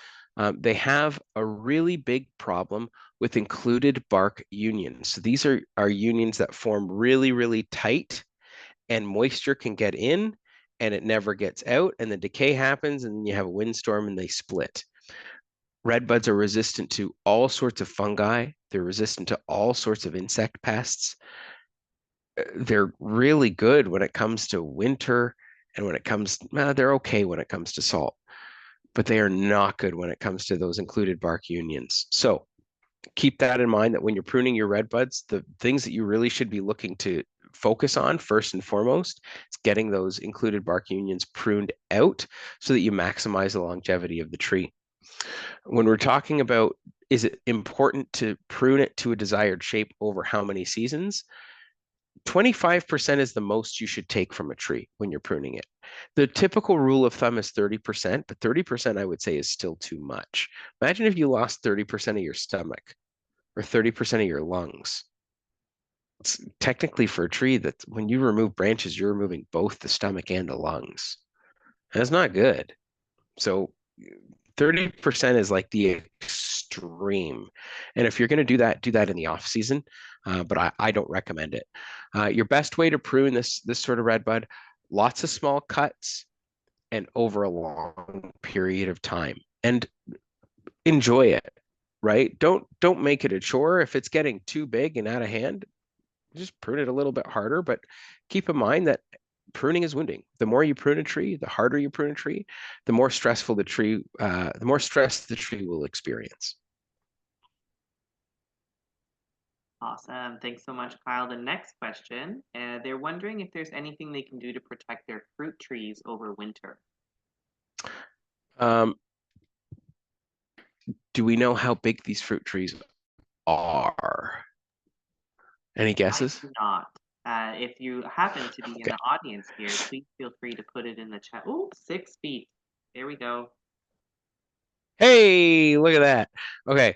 They have a really big problem with included bark unions. So these are unions that form really, really tight, and moisture can get in and it never gets out, and the decay happens, and then you have a windstorm and they split. Redbuds are resistant to all sorts of fungi. They're resistant to all sorts of insect pests. They're really good when it comes to winter, and they're okay when it comes to salt. but they are not good when it comes to those included bark unions. So keep that in mind, that when you're pruning your red buds, the things that you really should be looking to focus on first and foremost is getting those included bark unions pruned out so that you maximize the longevity of the tree. When we're talking about, is it important to prune it to a desired shape over how many seasons? 25% is the most you should take from a tree when you're pruning it. The typical rule of thumb is 30%, but 30% I would say is still too much. Imagine if you lost 30% of your stomach or 30% of your lungs. It's technically, for a tree, that when you remove branches, you're removing both the stomach and the lungs. That's not good. So 30% is like the extreme. And if you're going to do that in the off season, but I don't recommend it. Your best way to prune this sort of red bud, lots of small cuts and over a long period of time, and enjoy it, right? Don't make it a chore. If it's getting too big and out of hand, just prune it a little bit harder, but keep in mind that pruning is wounding. The more you prune a tree, the harder you prune a tree, the more stressful the more stress the tree will experience. Awesome. Thanks so much, Kyle. The next question, they're wondering if there's anything they can do to protect their fruit trees over winter. Um, do we know how big these fruit trees are? Any guesses? I do not. If you happen to be in Okay. the audience here, please feel free to put it in the chat. Oh, 6 feet. There we go. Hey, look at that. Okay,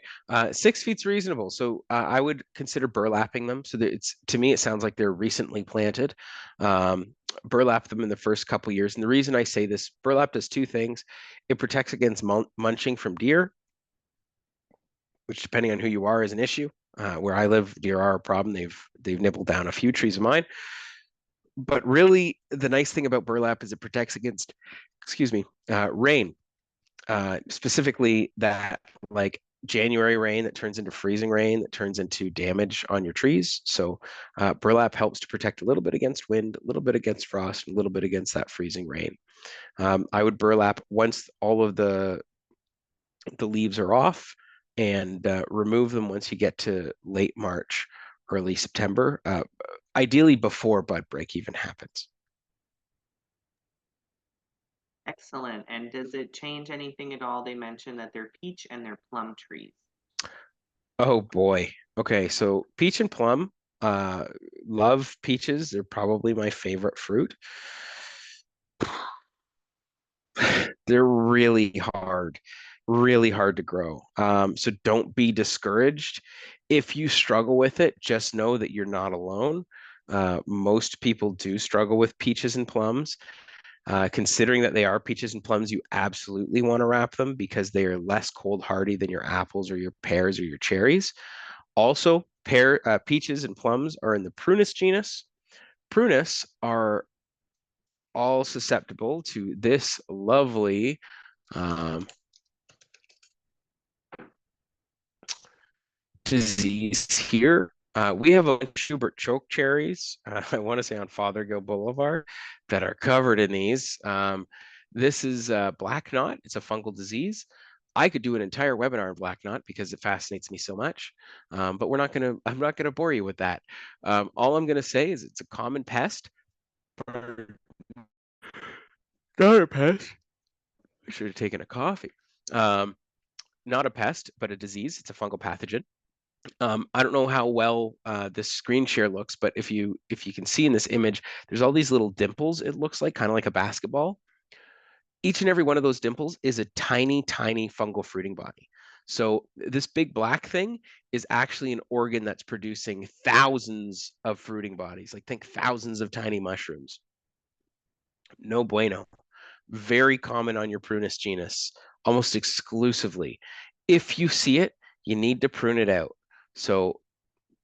6 feet's reasonable. So I would consider burlapping them. So that it's, to me, it sounds like they're recently planted. Burlap them in the first couple years. And the reason I say this, burlap does two things. It protects against munching from deer, which, depending on who you are, is an issue. Where I live, deer are a problem. They've nibbled down a few trees of mine. But really, the nice thing about burlap is it protects against, excuse me, rain. Specifically that, like, January rain that turns into freezing rain that turns into damage on your trees. So burlap helps to protect a little bit against wind, a little bit against frost, a little bit against that freezing rain. I would burlap once all of the leaves are off, and remove them once you get to late March, early September, ideally before bud break even happens. Excellent. And does it change anything at all? They mentioned that they're peach and they're plum trees. Oh boy. Okay, so peach and plum. Uh, love peaches. They're probably my favorite fruit. They're really hard to grow. So don't be discouraged. If you struggle with it, just know that you're not alone. Most people do struggle with peaches and plums. Considering that they are peaches and plums, you absolutely want to wrap them because they are less cold hardy than your apples or your pears or your cherries. Also, peaches and plums are in the Prunus genus. Prunus are all susceptible to this lovely disease here. We have a Schubert choke cherries, I want to say on Fothergill Boulevard, that are covered in these. This is black knot. It's a fungal disease. I could do an entire webinar on black knot because it fascinates me so much, but I'm not gonna bore you with that. All I'm gonna say is it's a common pest. Not a pest. I should have taken a coffee. Not a pest, but a disease. It's a fungal pathogen. I don't know how well this screen share looks, but if you can see in this image, there's all these little dimples. It looks like, kind of like a basketball. Each and every one of those dimples is a tiny, tiny fungal fruiting body. So this big black thing is actually an organ that's producing thousands of fruiting bodies. Like, think thousands of tiny mushrooms. No bueno. Very common on your Prunus genus, almost exclusively. If you see it, you need to prune it out. So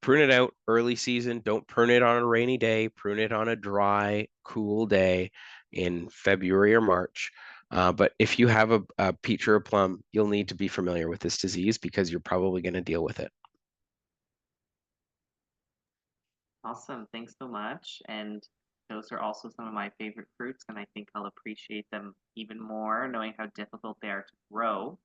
prune it out early season. Don't prune it on a rainy day. Prune it on a dry, cool day in February or March. But if you have a peach or a plum, you'll need to be familiar with this disease because you're probably going to deal with it. Awesome. Thanks so much. And Those are also some of my favorite fruits, and I think I'll appreciate them even more knowing how difficult they are to grow.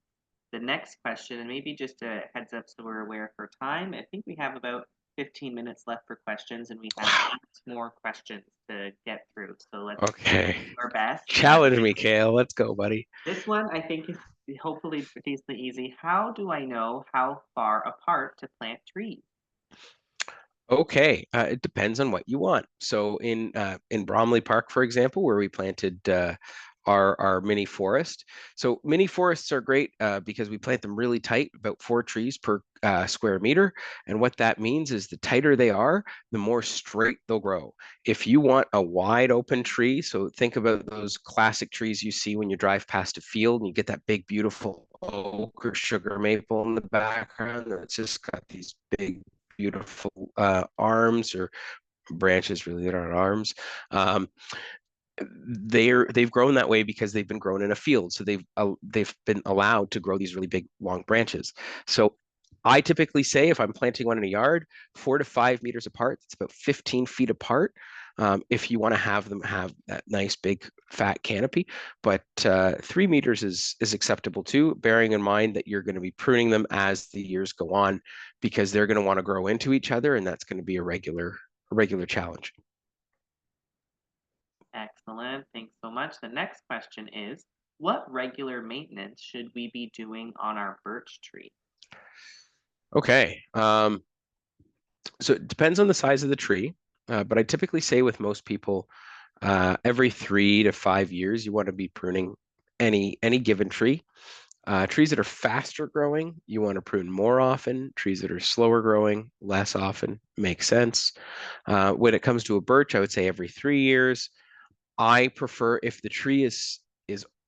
The next question, and maybe just a heads up so we're aware for time, I think we have about 15 minutes left for questions, and we have Wow. 8 more questions to get through. So let's Okay. do our best. Challenge me, Kale. Let's go, buddy. This one I think is hopefully decently easy. How do I know how far apart to plant trees? Okay, it depends on what you want. So in Bromley Park, for example, where we planted our mini forest. So mini forests are great because we plant them really tight, about 4 trees per square meter. And what that means is the tighter they are, the more straight they'll grow. If you want a wide open tree, so think about those classic trees you see when you drive past a field and you get that big, beautiful oak or sugar maple in the background that's just got these big beautiful arms or branches, really, they're not arms. They've grown that way because they've been grown in a field, so they've been allowed to grow these really big long branches. So I typically say if I'm planting one in a yard, 4 to 5 meters apart, it's about 15 feet apart. If you want to have them have that nice big fat canopy, but 3 meters is acceptable too, bearing in mind that you're going to be pruning them as the years go on, because they're going to want to grow into each other, and that's going to be a regular challenge. Excellent. Thanks so much. The next question is, what regular maintenance should we be doing on our birch tree? Okay. So it depends on the size of the tree, but I typically say with most people, every 3 to 5 years, you want to be pruning any given tree. Trees that are faster growing, you want to prune more often. Trees that are slower growing, less often. Makes sense. When it comes to a birch, I would say every 3 years. I prefer if the tree is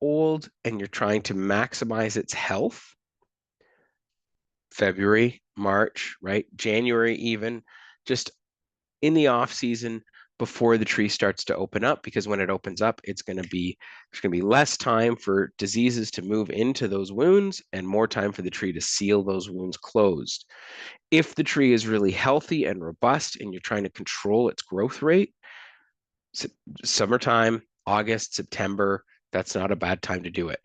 old and you're trying to maximize its health, February, March, right? January even, just in the off season before the tree starts to open up, because when it opens up, there's going to be less time for diseases to move into those wounds and more time for the tree to seal those wounds closed. If the tree is really healthy and robust and you're trying to control its growth rate, summertime, August, September, that's not a bad time to do it.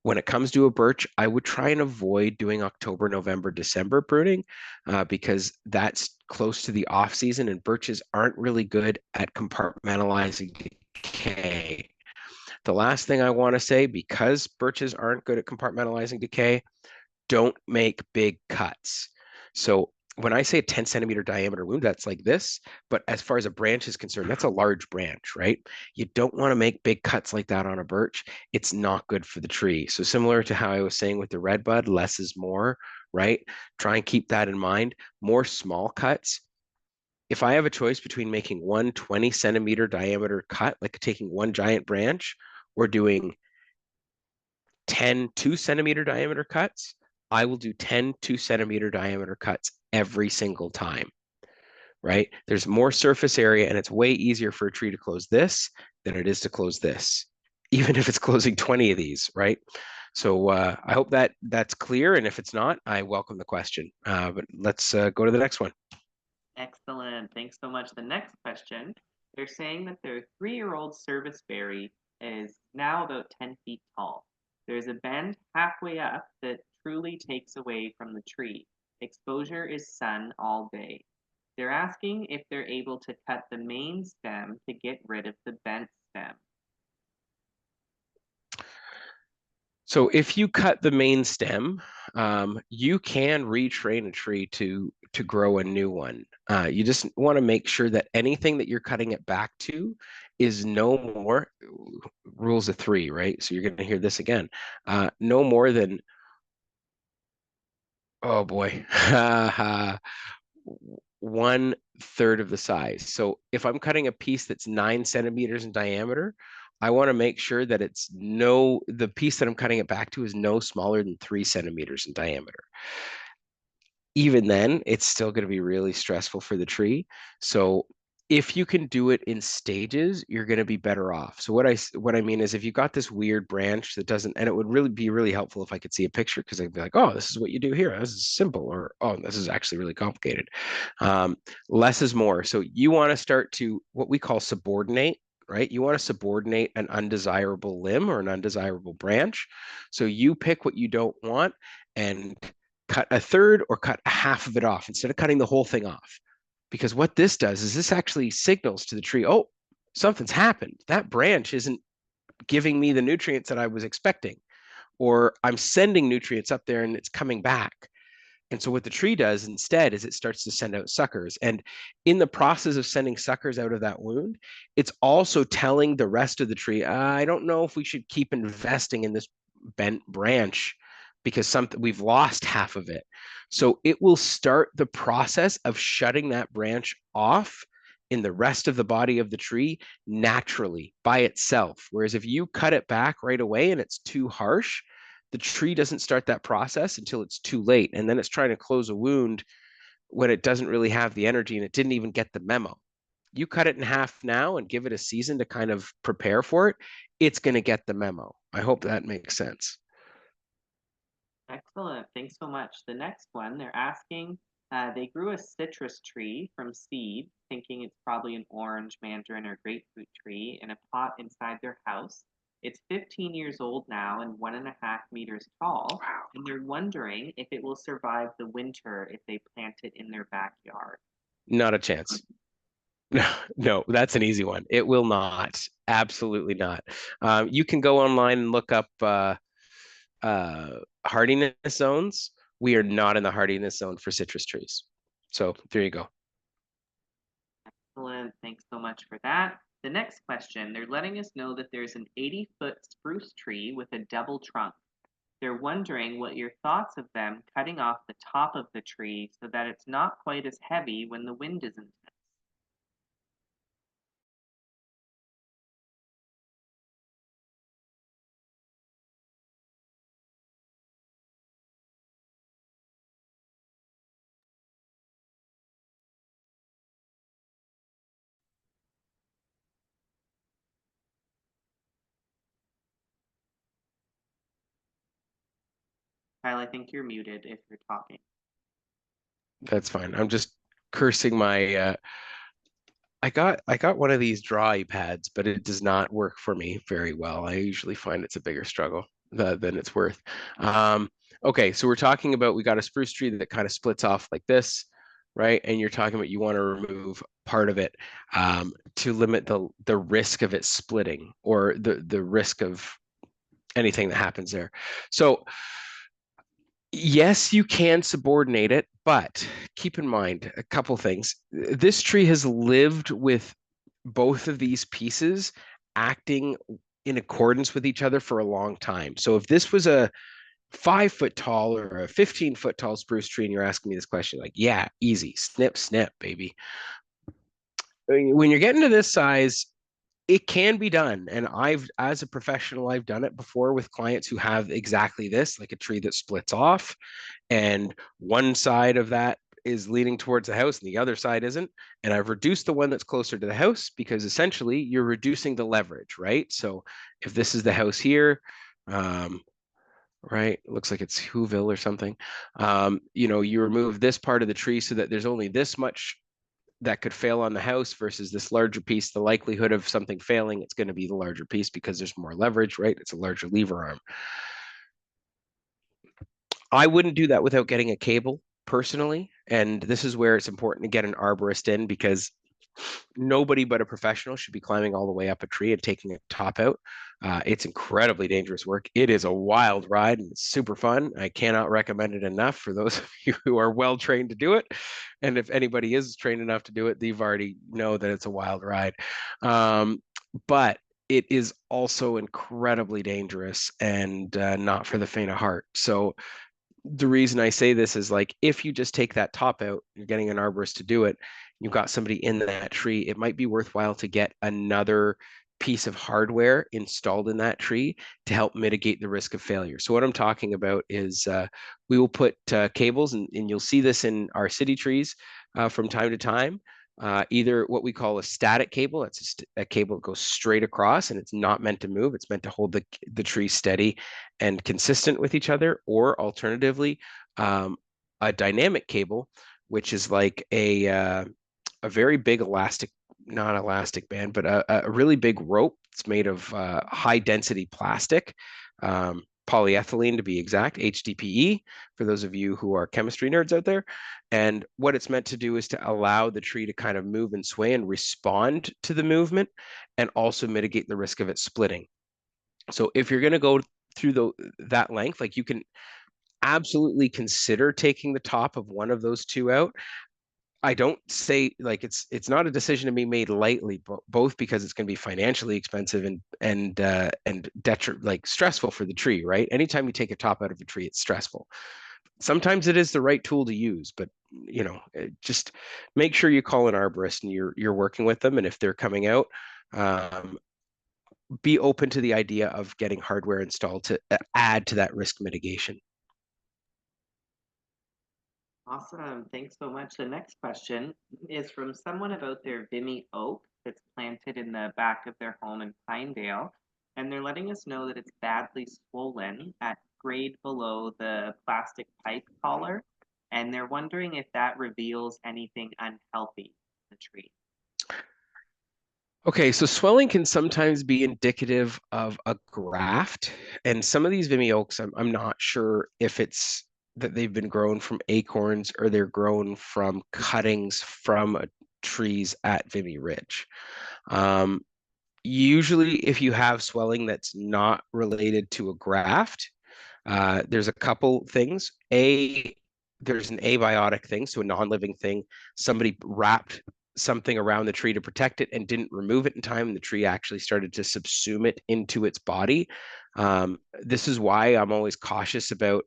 When it comes to a birch, I would try and avoid doing October, November, December pruning because that's close to the off season, and birches aren't really good at compartmentalizing decay. The last thing I want to say, because birches aren't good at compartmentalizing decay, don't make big cuts. So when I say a 10 centimeter diameter wound, that's like this. But as far as a branch is concerned, that's a large branch, right? You don't want to make big cuts like that on a birch. It's not good for the tree. So similar to how I was saying with the red bud, less is more, right? Try and keep that in mind. More small cuts. If I have a choice between making one 20 centimeter diameter cut, like taking one giant branch, or doing 10 2 centimeter diameter cuts, I will do 10 2 centimeter diameter cuts every single time, right? There's more surface area and it's way easier for a tree to close this than it is to close this, even if it's closing 20 of these, right? So I hope that that's clear. And if it's not, I welcome the question. But let's go to the next one. Excellent. Thanks so much. The next question, they're saying that their 3-year-old serviceberry is now about 10 feet tall. There's a bend halfway up that truly takes away from the tree. Exposure is sun all day. They're asking if they're able to cut the main stem to get rid of the bent stem. So if you cut the main stem, you can retrain a tree to grow a new one. You just want to make sure that anything that you're cutting it back to is no more, rules of three, right? So you're going to hear this again. No more than, oh boy, 1/3 of the size. So if I'm cutting a piece that's 9 centimeters in diameter, I want to make sure that the piece that I'm cutting it back to is no smaller than 3 centimeters in diameter. Even then, it's still going to be really stressful for the tree. So if you can do it in stages, you're going to be better off. So what I mean is, if you got this weird branch that doesn't, and it would really be really helpful if I could see a picture, because I'd be like, oh, this is what you do here. This is simple, or oh, this is actually really complicated. Um, Less is more. So you want to start to what we call subordinate, right? You want to subordinate an undesirable limb or an undesirable branch. So you pick what you don't want and cut a third or cut a half of it off instead of cutting the whole thing off. Because what this does is this actually signals to the tree, oh, something's happened. That branch isn't giving me the nutrients that I was expecting, or I'm sending nutrients up there and it's coming back. And so what the tree does instead is it starts to send out suckers. And in the process of sending suckers out of that wound, it's also telling the rest of the tree, I don't know if we should keep investing in this bent branch because we've lost half of it. So it will start the process of shutting that branch off in the rest of the body of the tree naturally by itself. Whereas if you cut it back right away and it's too harsh, the tree doesn't start that process until it's too late. And then it's trying to close a wound when it doesn't really have the energy and it didn't even get the memo. You cut it in half now and give it a season to kind of prepare for it, it's going to get the memo. I hope that makes sense. Excellent. Thanks so much. The next one, they're asking, they grew a citrus tree from seed, thinking it's probably an orange, mandarin, or grapefruit tree in a pot inside their house. It's 15 years old now and 1.5 meters tall, and they're wondering if it will survive the winter if they plant it in their backyard. Not a chance. No, no, that's an easy one. It will not. Absolutely not. You can go online and look up hardiness zones. We are not in the hardiness zone for citrus trees. So there you go. Excellent. Thanks so much for that. The next question, they're letting us know that there's an 80-foot spruce tree with a double trunk. They're wondering what your thoughts of them cutting off the top of the tree so that it's not quite as heavy when the wind is intense. Kyle, I think you're muted if you're talking. That's fine. I'm just cursing my I got one of these draw pads, but it does not work for me very well. I usually find it's a bigger struggle than it's worth. Okay, so we're talking about we got a spruce tree that kind of splits off like this, right? And you're talking about you want to remove part of it to limit the risk of it splitting or the risk of anything that happens there. So yes, you can subordinate it, but keep in mind a couple things. This tree has lived with both of these pieces acting in accordance with each other for a long time. So if this was a 5 foot tall or a 15-foot tall spruce tree, and you're asking me this question, like, yeah, easy, snip, snip, baby. When you're getting to this size, it can be done. And as a professional, I've done it before with clients who have exactly this, like a tree that splits off and one side of that is leaning towards the house and the other side isn't. And I've reduced the one that's closer to the house because essentially you're reducing the leverage, right? So if this is the house here, right, it looks like it's Whoville or something. You remove this part of the tree so that there's only this much that could fail on the house versus this larger piece. The likelihood of something failing, it's going to be the larger piece because there's more leverage, right? It's a larger lever arm. I wouldn't do that without getting a cable personally. And this is where it's important to get an arborist in because nobody but a professional should be climbing all the way up a tree and taking a top out. It's incredibly dangerous work. It is a wild ride and it's super fun. I cannot recommend it enough for those of you who are well trained to do it. And if anybody is trained enough to do it, they've already know that it's a wild ride. But it is also incredibly dangerous and not for the faint of heart. So the reason I say this is like if you just take that top out, you're getting an arborist to do it, you've got somebody in that tree, it might be worthwhile to get another piece of hardware installed in that tree to help mitigate the risk of failure. So what I'm talking about is we will put cables, and you'll see this in our city trees from time to time. either what we call a static cable. That's a cable that goes straight across and it's not meant to move. It's meant to hold the tree steady and consistent with each other. Or alternatively, a dynamic cable, which is like a very big elastic, not elastic band, but a really big rope. It's made of high density plastic, polyethylene to be exact, HDPE, for those of you who are chemistry nerds out there. And what it's meant to do is to allow the tree to kind of move and sway and respond to the movement and also mitigate the risk of it splitting. So if you're going to go through that length, like you can absolutely consider taking the top of one of those two out. I don't say like it's not a decision to be made lightly, both because it's going to be financially expensive and like stressful for the tree, right? Anytime you take a top out of a tree, it's stressful. Sometimes it is the right tool to use, but just make sure you call an arborist and you're working with them, and if they're coming out, um, be open to the idea of getting hardware installed to add to that risk mitigation. Awesome. Thanks so much. The next question is from someone about their Vimy oak that's planted in the back of their home in Pinedale. And they're letting us know that it's badly swollen at grade below the plastic pipe collar. And they're wondering if that reveals anything unhealthy in the tree. Okay, so swelling can sometimes be indicative of a graft, and some of these Vimy oaks, I'm not sure if it's that they've been grown from acorns or they're grown from cuttings from trees at Vimy Ridge. Um, Usually, if you have swelling that's not related to a graft, there's a couple things. There's an abiotic thing, so a non-living thing. Somebody wrapped something around the tree to protect it and didn't remove it in time, and the tree actually started to subsume it into its body. This is why I'm always cautious about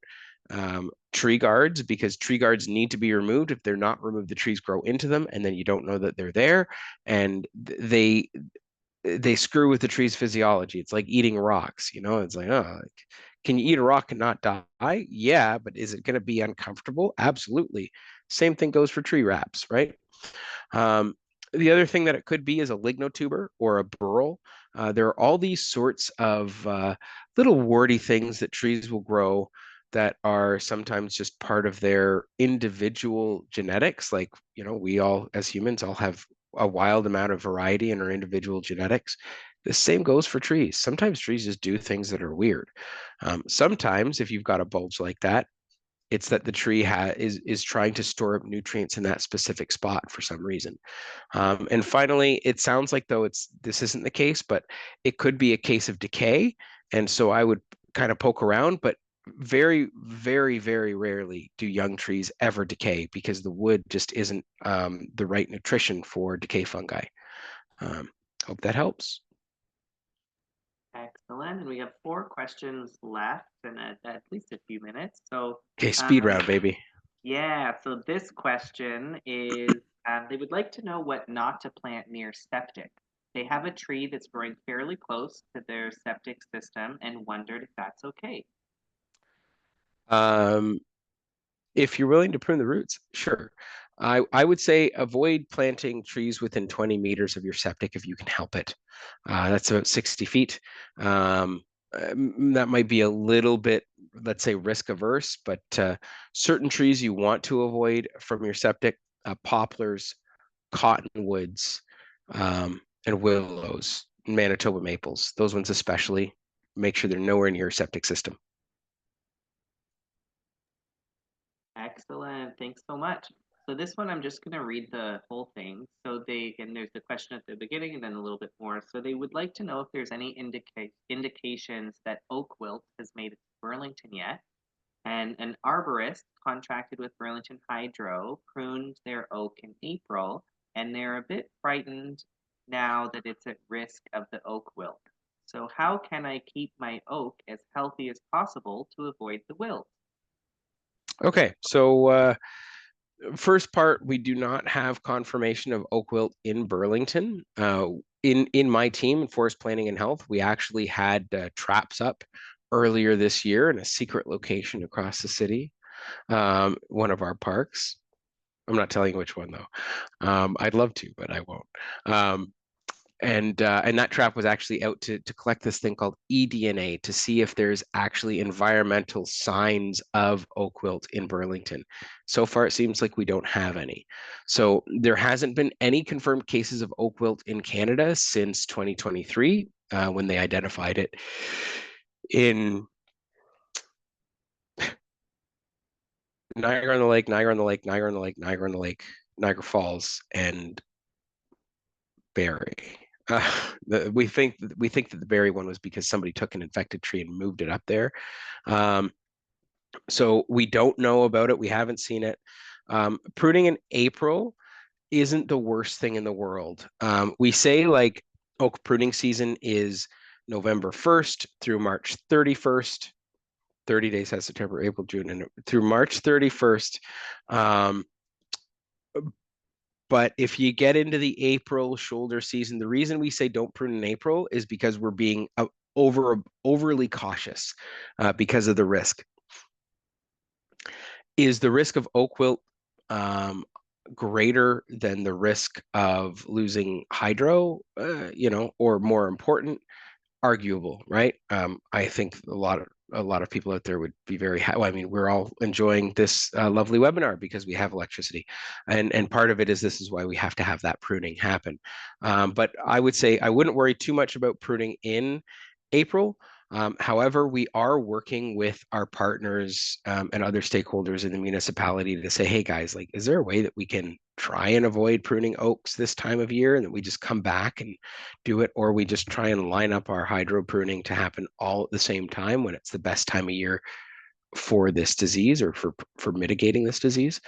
tree guards, because tree guards need to be removed. If they're not removed, the trees grow into them, and then you don't know that they're there, and they screw with the tree's physiology. It's like eating rocks, it's like, oh, like, can you eat a rock and not die? Yeah, but is it going to be uncomfortable? Absolutely. Same thing goes for tree wraps, right? Um, the other thing that it could be is a lignotuber or a burl. There are all these sorts of little warty things that trees will grow that are sometimes just part of their individual genetics. Like, we all, as humans, all have a wild amount of variety in our individual genetics. The same goes for trees. Sometimes trees just do things that are weird. Sometimes, if you've got a bulge like that, it's that the tree is trying to store up nutrients in that specific spot for some reason. And finally, it sounds like though this isn't the case, but it could be a case of decay. And so I would kind of poke around, but very, very, very rarely do young trees ever decay because the wood just isn't the right nutrition for decay fungi. Hope that helps. Excellent. And we have 4 questions left and at least a few minutes. So, Okay, speed round, baby. yeah. So this question is they would like to know what not to plant near septic. They have a tree that's growing fairly close to their septic system and wondered if that's okay. Um, if you're willing to prune the roots, sure. I would say avoid planting trees within 20 meters of your septic if you can help it. That's about 60 feet. That might be a little bit, let's say, risk averse, but certain trees you want to avoid from your septic, poplars, cottonwoods, and willows, Manitoba maples, those ones especially. Make sure they're nowhere near your septic system. Excellent. Thanks so much. So this one, I'm just going to read the whole thing. So and there's the question at the beginning and then a little bit more. So they would like to know if there's any indications that oak wilt has made it to Burlington yet. And an arborist contracted with Burlington Hydro pruned their oak in April, and they're a bit frightened now that it's at risk of the oak wilt. So how can I keep my oak as healthy as possible to avoid the wilt? Okay, so first part, we do not have confirmation of oak wilt in Burlington. In my team in forest planning and health, we actually had traps up earlier this year in a secret location across the city, one of our parks. I'm not telling you which one though. I'd love to, but I won't. And that trap was actually out to collect this thing called eDNA to see if there's actually environmental signs of oak wilt in Burlington. So far, it seems like we don't have any. So there hasn't been any confirmed cases of oak wilt in Canada since 2023, when they identified it in Niagara on the Lake, Niagara on the Lake, Niagara on the Lake, Niagara on the Lake, Niagara Falls, and Barrie. We think that the Barrie one was because somebody took an infected tree and moved it up there. So we don't know about it. We haven't seen it. Pruning in April isn't the worst thing in the world. We say like oak pruning season is November 1st through March 31st. 30 days has September, April, June, and through March 31st. But if you get into the April shoulder season, the reason we say don't prune in April is because we're being overly cautious because of the risk. Is the risk of oak wilt greater than the risk of losing hydro, or more important? Arguable, right? I think a lot of people out there would be very happy. Well, I mean, we're all enjoying this lovely webinar because we have electricity, and part of it is this is why we have to have that pruning happen. But I would say I wouldn't worry too much about pruning in April. However, we are working with our partners and other stakeholders in the municipality to say, hey guys, like, is there a way that we can try and avoid pruning oaks this time of year and that we just come back and do it, or we just try and line up our hydro pruning to happen all at the same time when it's the best time of year for this disease or for mitigating this disease.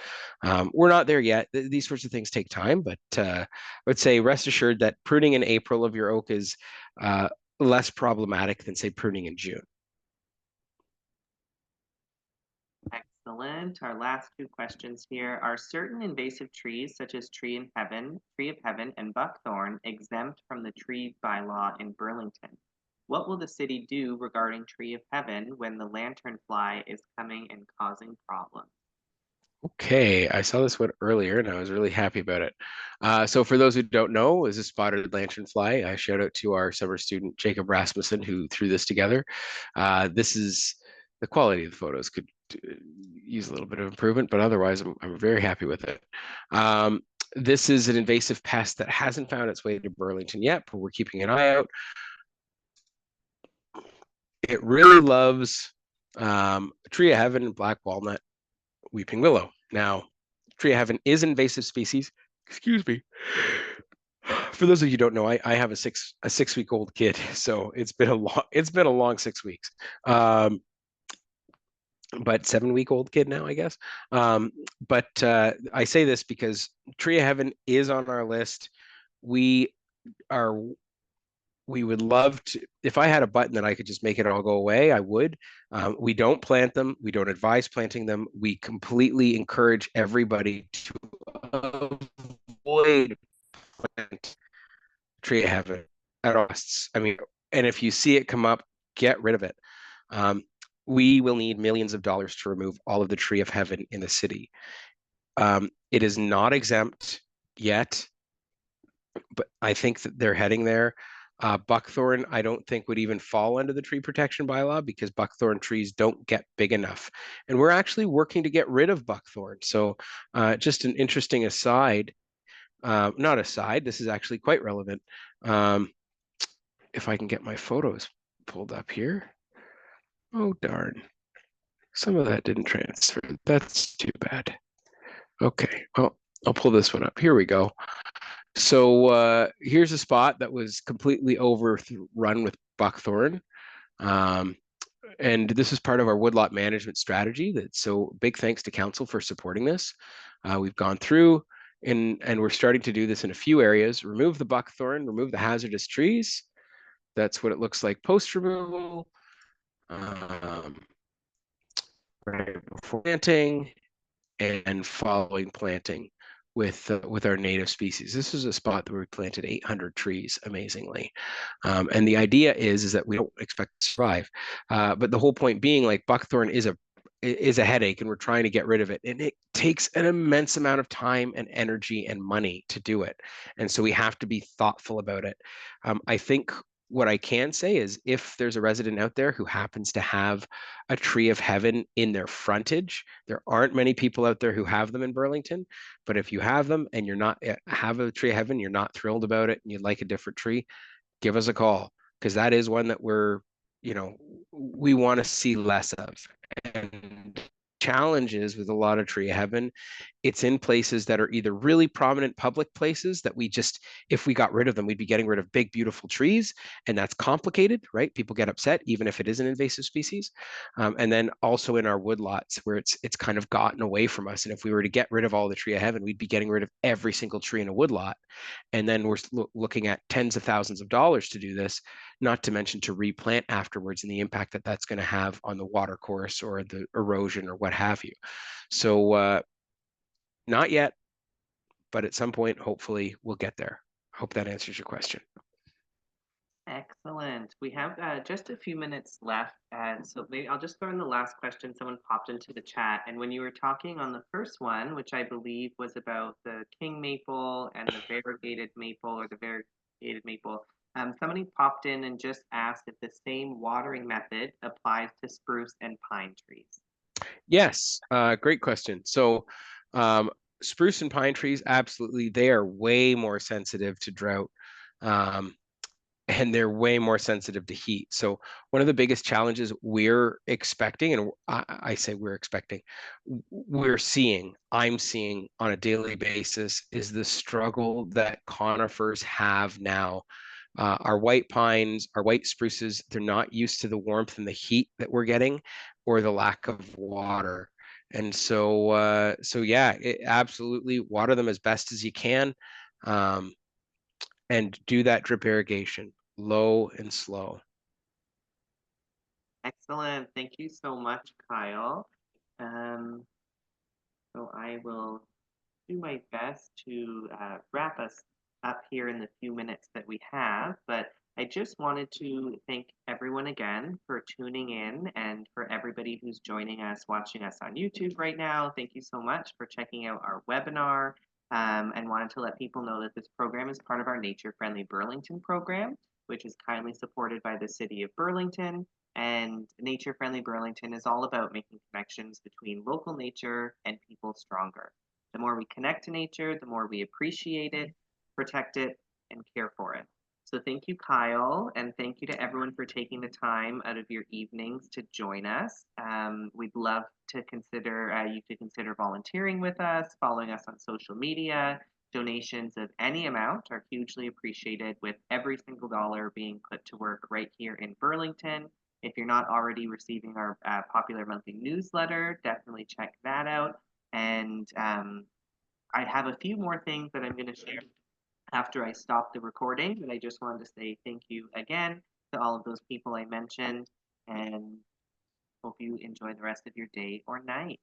We're not there yet. These sorts of things take time, but I would say rest assured that pruning in April of your oak is less problematic than, say, pruning in June. Excellent. Our last two questions here. Are certain invasive trees, such as tree of heaven, and buckthorn, exempt from the tree bylaw in Burlington? What will the city do regarding tree of heaven when the lanternfly is coming and causing problems? Okay, I saw this one earlier and I was really happy about it. So for those who don't know, is a spotted lanternfly. Shout out to our summer student, Jacob Rasmussen, who threw this together. This is the quality of the photos could use a little bit of improvement, but otherwise I'm very happy with it. This is an invasive pest that hasn't found its way to Burlington yet, but we're keeping an eye out. It really loves tree of heaven and black walnut, weeping willow. Now, tree of heaven is an invasive species. Excuse me. For those of you who don't know, I have a 6-week-old kid, so it's been a long 6 weeks. But 7-week-old kid now, I guess. But I say this because tree of heaven is on our list. We would love to, if I had a button that I could just make it all go away, I would. We don't plant them. We don't advise planting them. We completely encourage everybody to avoid plant tree of heaven at all costs. I mean, and if you see it come up, get rid of it. We will need millions of dollars to remove all of the tree of heaven in the city. It is not exempt yet, but I think that they're heading there. Buckthorn, I don't think would even fall under the tree protection bylaw because buckthorn trees don't get big enough. And we're actually working to get rid of buckthorn. So just an interesting aside, not aside, this is actually quite relevant. If I can get my photos pulled up here. Oh, darn. Some of that didn't transfer. That's too bad. Okay, well, I'll pull this one up. Here we go. So here's a spot that was completely overrun with buckthorn. And this is part of our woodlot management strategy. So big thanks to council for supporting this. We've gone through and we're starting to do this in a few areas. Remove the buckthorn, remove the hazardous trees. That's what it looks like post removal. Right before planting and following planting with our native species. This is a spot that we planted 800 trees, amazingly. And the idea is that we don't expect to survive. But the whole point being, like, buckthorn is a is a headache and we're trying to get rid of it. And it takes an immense amount of time and energy and money to do it. And so we have to be thoughtful about it. I think what I can say is if there's a resident out there who happens to have a tree of heaven in their frontage, there aren't many people out there who have them in Burlington. But if you have them and you're not have a tree of heaven, you're not thrilled about it and you'd like a different tree, give us a call because that is one that we want to see less of. And challenges with a lot of tree heaven, it's in places that are either really prominent public places that we just, if we got rid of them, we'd be getting rid of big, beautiful trees. And that's complicated, right? People get upset, even if it is an invasive species. And then also in our woodlots where it's kind of gotten away from us. And if we were to get rid of all the tree of heaven, we'd be getting rid of every single tree in a woodlot. And then we're looking at tens of thousands of dollars to do this, not to mention to replant afterwards and the impact that that's going to have on the water course or the erosion or what have you. So not yet, but at some point, hopefully we'll get there. Hope that answers your question. Excellent. We have just a few minutes left, so maybe I'll just throw in the last question. Someone popped into the chat, and when you were talking on the first one, which I believe was about the king maple and the variegated maple or the variegated maple, somebody popped in and just asked if the same watering method applies to spruce and pine trees. Yes, great question. So spruce and pine trees, absolutely, they are way more sensitive to drought. Um, and they're way more sensitive to heat. So one of the biggest challenges we're expecting, and I say we're expecting, I'm seeing on a daily basis is the struggle that conifers have now. Our white pines, our white spruces, they're not used to the warmth and the heat that we're getting or the lack of water. And so yeah, absolutely water them as best as you can. Um, and do that drip irrigation low and slow. Excellent. Thank you so much, Kyle. Um, so I will do my best to wrap us up here in the few minutes that we have, but I just wanted to thank everyone again for tuning in and for everybody who's joining us, watching us on YouTube right now. Thank you so much for checking out our webinar and wanted to let people know that this program is part of our Nature Friendly Burlington program, which is kindly supported by the City of Burlington. And Nature Friendly Burlington is all about making connections between local nature and people stronger. The more we connect to nature, the more we appreciate it, protect it, and care for it. So thank you, Kyle, and thank you to everyone for taking the time out of your evenings to join us. We'd love to consider you to consider volunteering with us, following us on social media. Donations of any amount are hugely appreciated, with every single dollar being put to work right here in Burlington. If you're not already receiving our popular monthly newsletter, definitely check that out. And I have a few more things that I'm going to share after I stop the recording, but I just wanted to say thank you again to all of those people I mentioned and hope you enjoy the rest of your day or night.